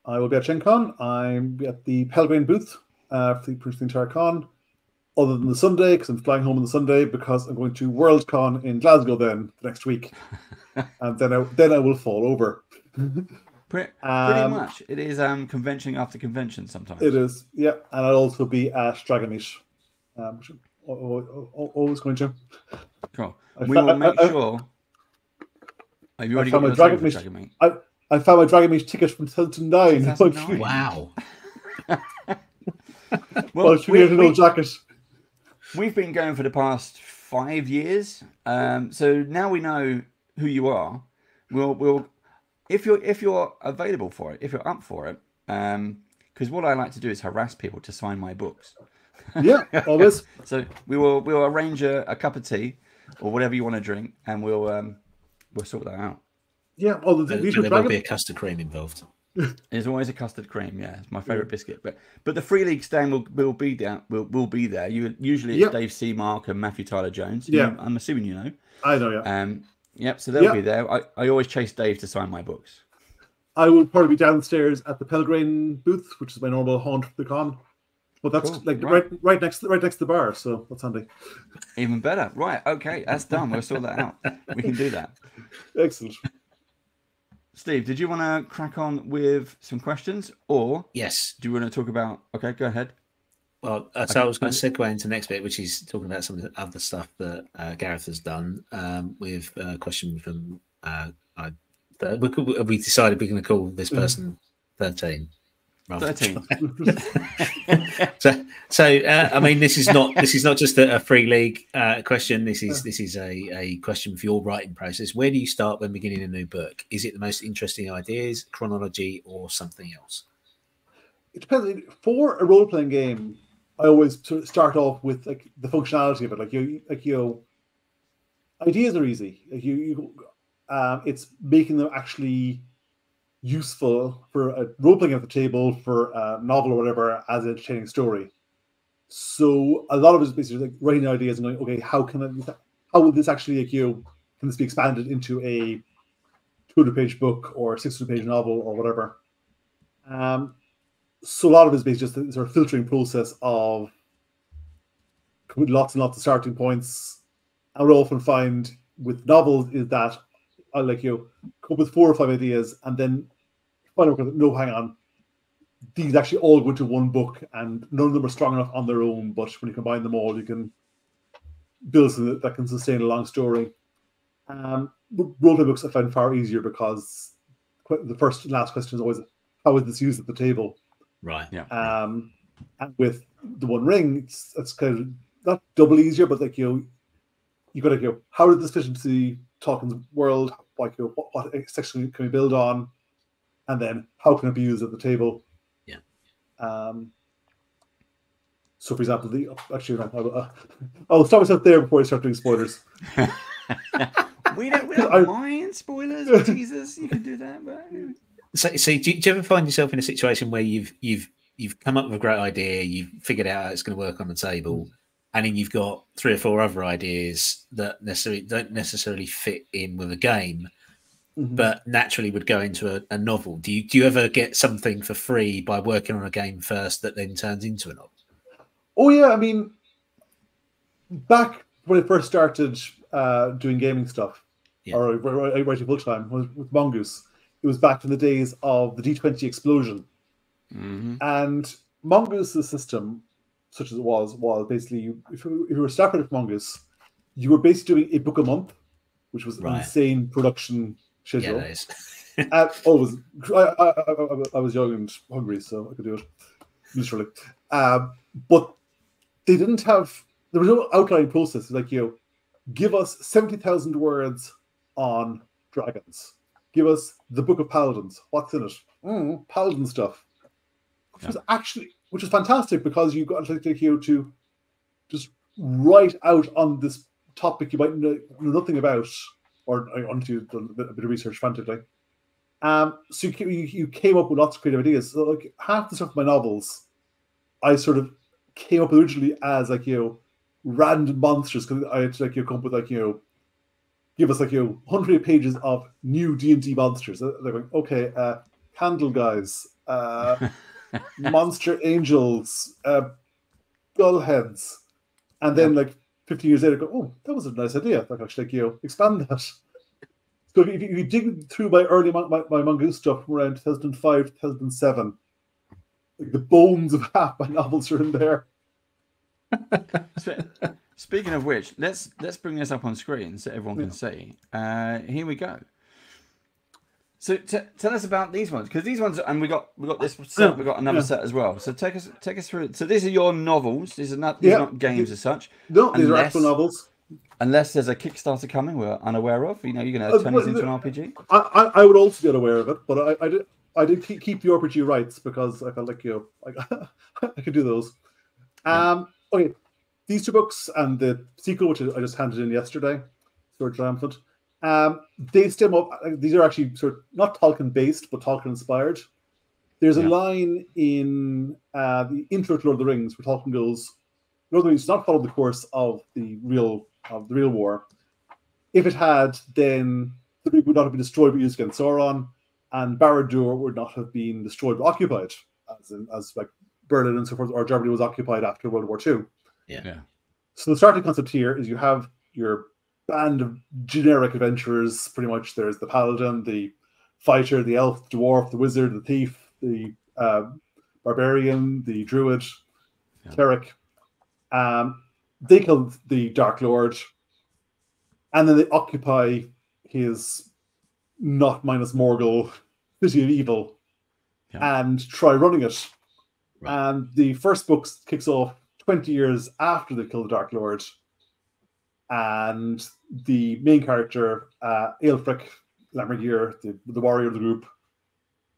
I will be at Gen Con. I'm at the Pelgrane booth for the entire con, other than the Sunday, because I'm flying home on the Sunday, because I'm going to World Con in Glasgow then next week. And then I will fall over. Pretty much. It is convention after convention sometimes. It is, yeah. And I'll also be at Dragonmeet. Always going to. Cool. We will make sure. Have you already got your Dragonmeet? I found my Dragonmeet ticket from 2009. Wow. Well, should we get an old jacket? We've been going for the past 5 years, so now we know who you are. We'll if you're available for it, if you're up for it, because what I like to do is harass people to sign my books. Yeah, always. So we'll arrange a cup of tea or whatever you want to drink, and we'll sort that out. Yeah, there will be a custard cream involved. There's always a custard cream. Yeah, it's my favorite biscuit. But the Free League stand will be there. Will be there. Usually it's Dave Seamark and Matthew Tyler Jones. Yeah, I'm assuming you know. I know. Yeah. Yep. So they'll be there. I always chase Dave to sign my books. I will probably be downstairs at the Pelgrane booth, which is my normal haunt for the con. Well, that's cool. Like right next to the bar, so that's handy. Even better. Right. Okay, that's done. We'll sort that out. We can do that. Excellent. Steve, did you want to crack on with some questions, or yes, do you want to talk about? Okay, go ahead. Well, so I was going to segue into the next bit, which is talking about some of the other stuff that Gareth has done. With a question from we decided we're going to call this person 13. 13. so I mean, this is not just a free league question. This is a question for your writing process. Where do you start when beginning a new book? Is it the most interesting ideas, chronology, or something else? It depends. For a role playing game, I always start off with like the functionality of it. Ideas are easy. It's making them actually useful for a role playing at the table, for a novel or whatever, as an entertaining story. So a lot of it is basically like writing ideas and going, okay, how will this actually can this be expanded into a 200-page book or 600-page novel or whatever? So a lot of it is basically just a sort of filtering process of lots and lots of starting points. And what I often find with novels is that I come up with 4 or 5 ideas and then find out, no, hang on, these actually all go into one book and none of them are strong enough on their own, but when you combine them all, you can build something that can sustain a long story. Role-playing books I find far easier because the first and last question is always, how is this used at the table? Right. Yeah. And with the One Ring, it's kind of not double easier, but you got to how did this fit into the Tolkien's world? What section can we build on? And then how can it be used at the table? Yeah. So, for example, I'll stop myself there before I start doing spoilers. we don't mind spoilers. Jesus, you can do that. But... So do you ever find yourself in a situation where you've come up with a great idea, you've figured out how it's going to work on the table, and then you've got 3 or 4 other ideas that don't necessarily fit in with a game, but naturally would go into a novel? Do you ever get something for free by working on a game first that then turns into a novel? Oh yeah, I mean, back when I first started doing gaming stuff, or writing full time, with Mongoose. It was back in the days of the D20 explosion. And Mongoose's system, such as it was basically, if you were starting with Mongoose, you were basically doing a book a month, which was an insane production schedule. Yeah, that is. I was young and hungry, so I could do it, literally. But they didn't have, there was no outline process. Like, give us 70,000 words on dragons. Give us the Book of Paladins. What's in it? Paladin stuff. Which was fantastic because you got to just write out on this topic you might know nothing about, or onto a bit of research frantically. So you came up with lots of creative ideas. So like half the stuff of my novels, I sort of came up originally as random monsters, because I had to come up with give us 100 pages of new D&D monsters. They're going, okay, candle guys, monster angels, gull heads, and then 50 years later, go, oh, that was a nice idea. Actually, expand that. So if you dig through my early my Mongoose stuff from around 2005, 2007, the bones of half my novels are in there. Speaking of which, let's bring this up on screen so everyone can see. Here we go. So tell us about these ones, because these ones, and we got this set, we got another set as well. So take us through it. So these are your novels. These are not games as such. No, these are actual novels. Unless there's a Kickstarter coming we're unaware of, you're going to turn this into an RPG. I would also be unaware of it, but I did keep the RPG rights because I felt like I could do those. Okay. These 2 books and the sequel, which I just handed in yesterday, Sword Triumphant, they stem up. These are actually sort of not Tolkien based, but Tolkien inspired. There's a line in the intro to Lord of the Rings where Tolkien goes, Lord of the Rings does not follow the course of the real war. If it had, then the ring would not have been destroyed but used against Sauron, and Barad-dûr would not have been destroyed but occupied, as Berlin and so forth, or Germany was occupied after World War II. Yeah. So the starting concept here is you have your band of generic adventurers, pretty much. There's the paladin, the fighter, the elf, the dwarf, the wizard, the thief, the barbarian, the druid, cleric. They kill the Dark Lord, and then they occupy his not minus Morgul city of evil and try running it. Right. And the first book kicks off 20 years after they kill the Dark Lord. And the main character, Aelfric Lammergier, the warrior of the group,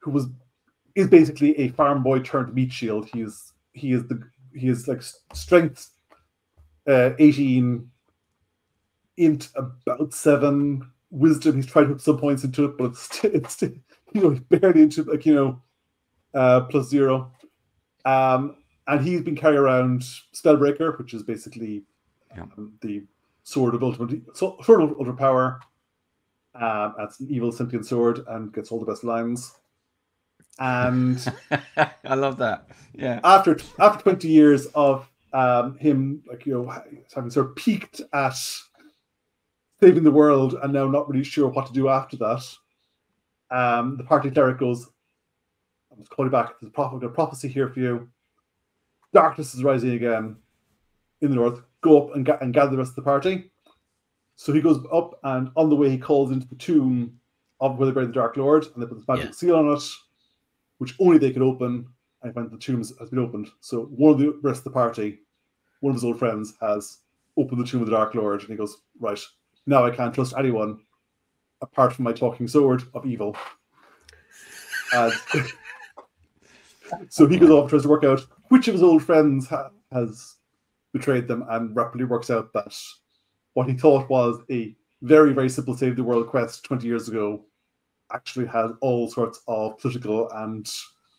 who is basically a farm boy turned meat shield. He is like strength 18, int about 7, wisdom. He's tried to put some points into it, but it's barely into plus 0. And he's been carrying around Spellbreaker, which is basically the sword of ultimate power. That's an evil sentient sword and gets all the best lines. And I love that. Yeah. After 20 years of him, having sort of peaked at saving the world and now not really sure what to do after that, the party cleric goes, "I'm just calling back. There's a prophecy here for you. Darkness is rising again in the north. Go up and gather the rest of the party." So he goes up, and on the way he calls into the tomb of where they buried the Dark Lord, and they put this magic seal on it, which only they could open. And find the tomb has been opened. So one of the rest of the party, one of his old friends, has opened the tomb of the Dark Lord, and he goes, "Right, now I can't trust anyone apart from my talking sword of evil." So he goes off and tries to work out which of his old friends has betrayed them, and rapidly works out that what he thought was a very, very simple save the world quest 20 years ago actually had all sorts of political and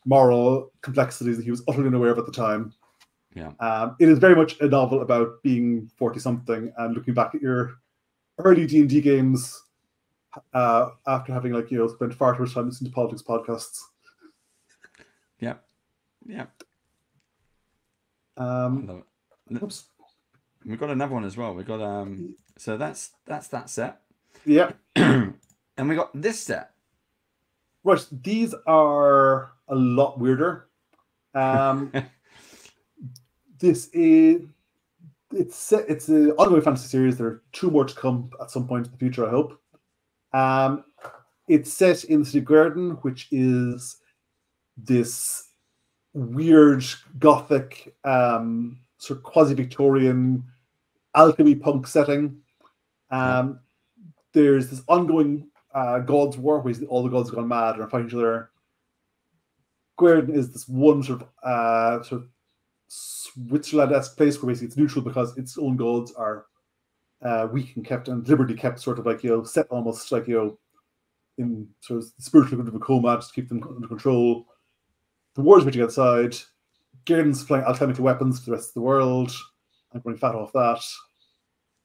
moral complexities that he was utterly unaware of at the time. Yeah. It is very much a novel about being 40-something and looking back at your early D&D games after having spent far too much time listening to politics podcasts. Yeah. Yeah. Oops. We've got another one as well. We've got so that's that set. Yeah. And we got this set. Right. These are a lot weirder. It's an ongoing fantasy series. There are 2 more to come at some point in the future, I hope. It's set in the city of Garden, which is this weird gothic sort of quasi-Victorian alchemy punk setting. There's this ongoing gods war where all the gods have gone mad and are fighting each other. Garden is this one sort of Switzerland-esque place where basically it's neutral because its own gods are weak and kept and deliberately kept sort of set almost in sort of spiritual kind of a coma to keep them under control. The war is raging outside. Garden's supplying alchemical weapons for the rest of the world. I'm going fat off that.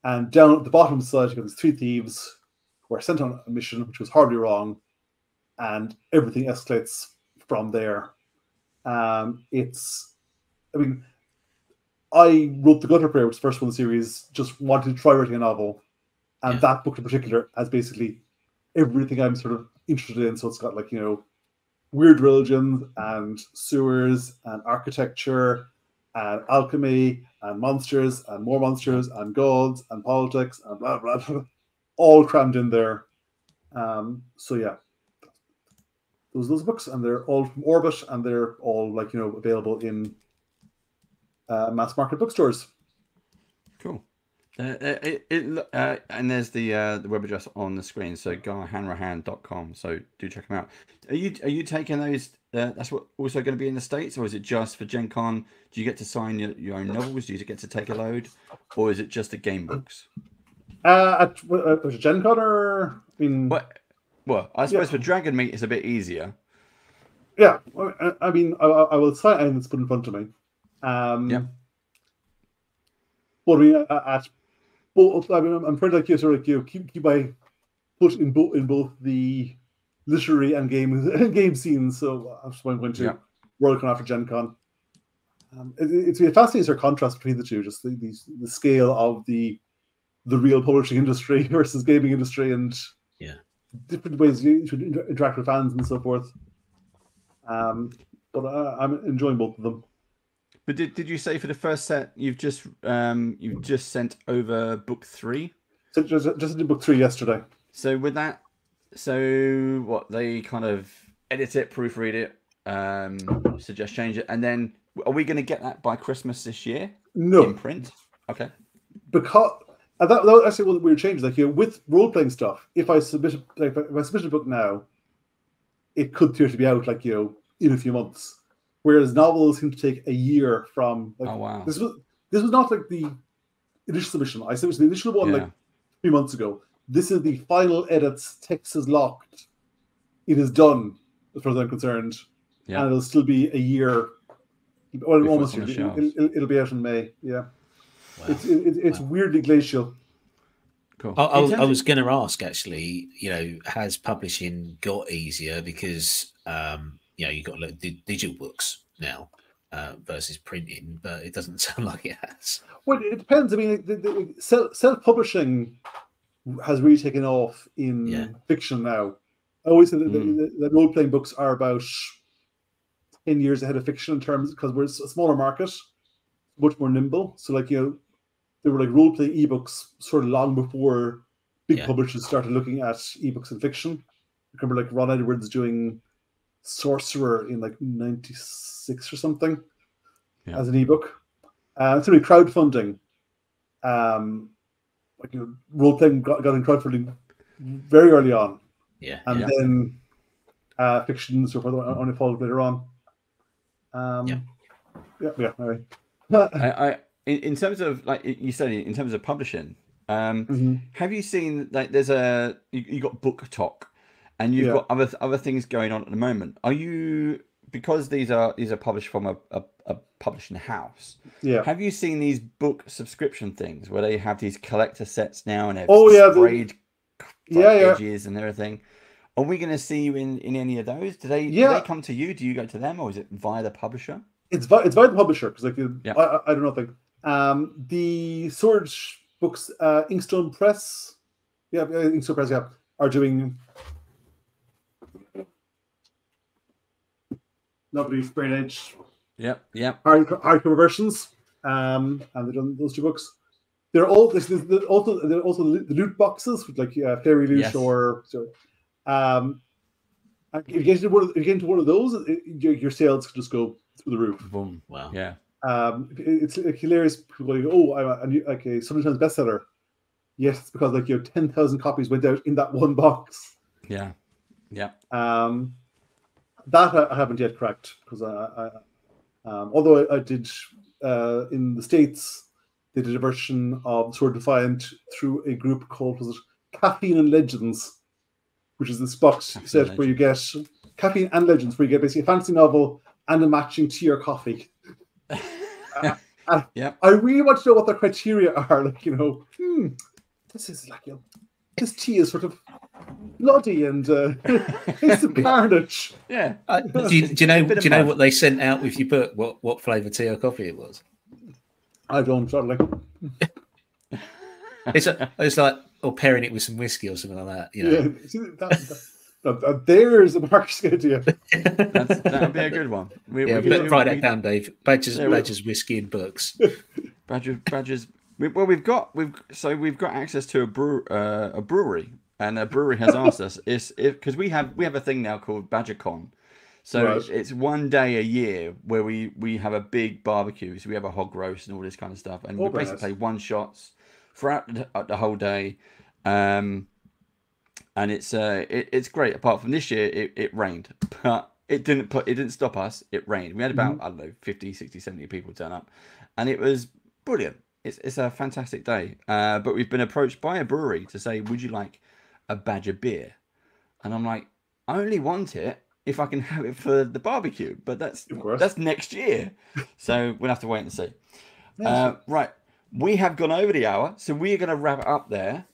And down at the bottom of the side, you've got these 3 thieves who are sent on a mission, which was horribly wrong, and everything escalates from there. I wrote The Gutter Prayer, which is the first one in the series, just wanted to try writing a novel. And that book in particular has basically everything I'm sort of interested in. So it's got weird religions and sewers and architecture and alchemy and monsters and more monsters and gods and politics and blah, blah, blah, all crammed in there. So yeah, those books, and they're all from Orbit, and they're all available in mass market bookstores. Cool. And there's the web address on the screen, so GARETH-HANRAHAN.com. So do check them out. Are you taking those? That's what also going to be in the States, or is it just for Gen Con? Do you get to sign your own novels? Do you get to take a load, or is it just the game books? At Gen Con, or well, I suppose for Dragon Meat it's a bit easier. Yeah, I mean, I will sign anything that's put in front of me. Yeah. But I mean, I'm trying to keep my foot in both the literary and game scenes. So I'm going to Worldcon after Gen Con. It's a fascinating sort of contrast between the two, just the scale of the real publishing industry versus gaming industry, and different ways you should interact with fans and so forth. But I'm enjoying both of them. But did you say for the first set you've just sent over book 3? So just did book 3 yesterday. So with that, so what, they kind of edit it, proofread it, suggest change it, and then are we going to get that by Christmas this year? No, in print. Okay. Because that actually one of the weird changes. Like, with role playing stuff, if I submit a book now, it could theoretically be out in a few months. Whereas novels seem to take a year from. Oh wow! This was not like the initial submission. I submitted the initial one like 3 months ago. This is the final edits. Text is locked. It is done, as far as I'm concerned, and it'll still be a year. Well, almost a year. It'll be out in May. Yeah, wow. It's weirdly glacial. Cool. I was going to ask actually. Has publishing got easier because you got digital books now versus printing, but it doesn't sound like it has. Well, it depends. I mean, self-publishing has really taken off in fiction now. I always say that role-playing books are about 10 years ahead of fiction in terms, because we're a smaller market, much more nimble. So there were role-playing ebooks sort of long before big publishers started looking at ebooks and fiction. I remember Ron Edwards doing Sorcerer in 96 or something as an ebook. So crowdfunding, role-playing got in crowdfunding very early on. And then fiction sort of only followed later on. Anyway. In terms of, like you said, in terms of publishing, have you seen there's you got Book Talk, and you've got other things going on at the moment? Are you, because these are published from a publishing house? Have you seen these book subscription things where they have these collector sets now and they've sprayed edges and everything? Are we going to see you in any of those? Do they come to you? Do you go to them, or is it via the publisher? It's via the publisher, because I don't know. The Sword books, Inkstone Press, are doing Nobody's Brain Edge. Hardcover versions, and they've done those 2 books. They're all there's also the loot boxes with Fairy Loot or. If you get into one of those, your sales could just go through the roof. Boom! Wow. Yeah. It's hilarious. People going, "Oh, I'm a Sunday Times bestseller." Yes, it's because 10,000 copies went out in that one box. Yeah. That I haven't yet cracked, because although I did in the States, they did a version of Sword Defiant through a group called Caffeine and Legends, which is this box set where you get Caffeine and Legends, where you get basically a fantasy novel and a matching tea or coffee. I really want to know what the criteria are. This is this tea is sort of bloody and it's a carnage. Yeah. Do you know what they sent out with your book? What flavour tea or coffee it was? I don't, certainly. It's like, or pairing it with some whiskey or something like that. Yeah, there's a marketing idea. That would be a good one. Write that down, Dave. Badger's whiskey and books. Badger's. Well, we've got access to a brewery, and a brewery has asked us because we have a thing now called BadgerCon. So it's one day a year where we have a big barbecue. So we have a hog roast and all this kind of stuff, and we basically play one shots throughout the whole day. And it's great. Apart from this year, it rained, but it didn't stop us. It rained. We had about I don't know 50, 60, 70 people turn up, and it was brilliant. It's a fantastic day. But we've been approached by a brewery to say, would you like a Badger beer? And I'm like, I only want it if I can have it for the barbecue, but that's next year. So we'll have to wait and see. Right. We have gone over the hour, so we are going to wrap it up there.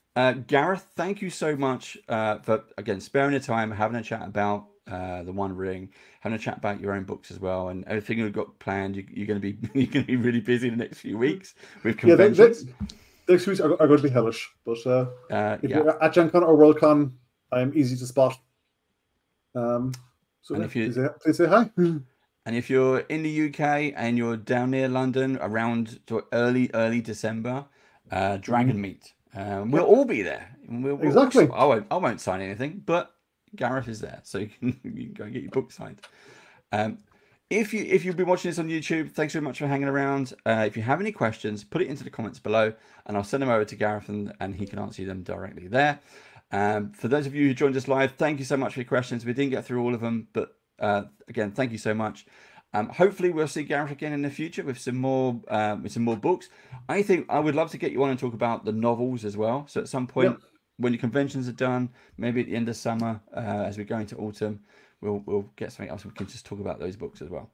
Gareth, thank you so much for, again, sparing the time, having a chat about the One Ring, having a chat about your own books as well, and everything you've got planned. You're going to be really busy the next few weeks with conventions. Yeah, the next weeks are going to be hellish, but if yeah. you're at Gen Con or World Con, I'm easy to spot. So and yeah, if you please say hi. And if you're in the UK and you're down near London around early December, Dragon Meet, we'll all be there. Exactly. I won't sign anything, but Gareth is there, so you can go and get your book signed. If you've been watching this on YouTube, thanks very much for hanging around. If you have any questions, put it into the comments below, and I'll send them over to Gareth, and he can answer them directly there. For those of you who joined us live, thank you so much for your questions. We didn't get through all of them, but again, thank you so much. Hopefully we'll see Gareth again in the future with some more books. I think I would love to get you on and talk about the novels as well. So at some point, when your conventions are done, maybe at the end of summer, as we go into autumn, we'll get something else. We can just talk about those books as well.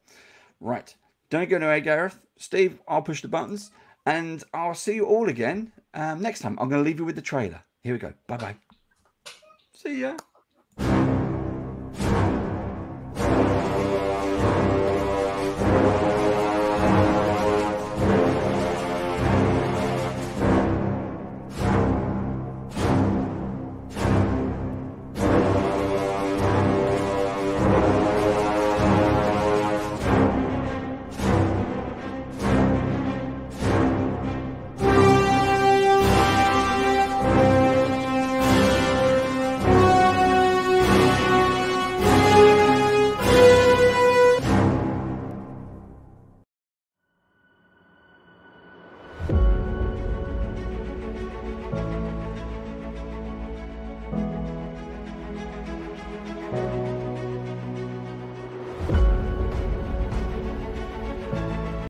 Right. Don't go away, Gareth. Steve, I'll push the buttons, and I'll see you all again next time. I'm going to leave you with the trailer. Here we go. Bye-bye. See ya.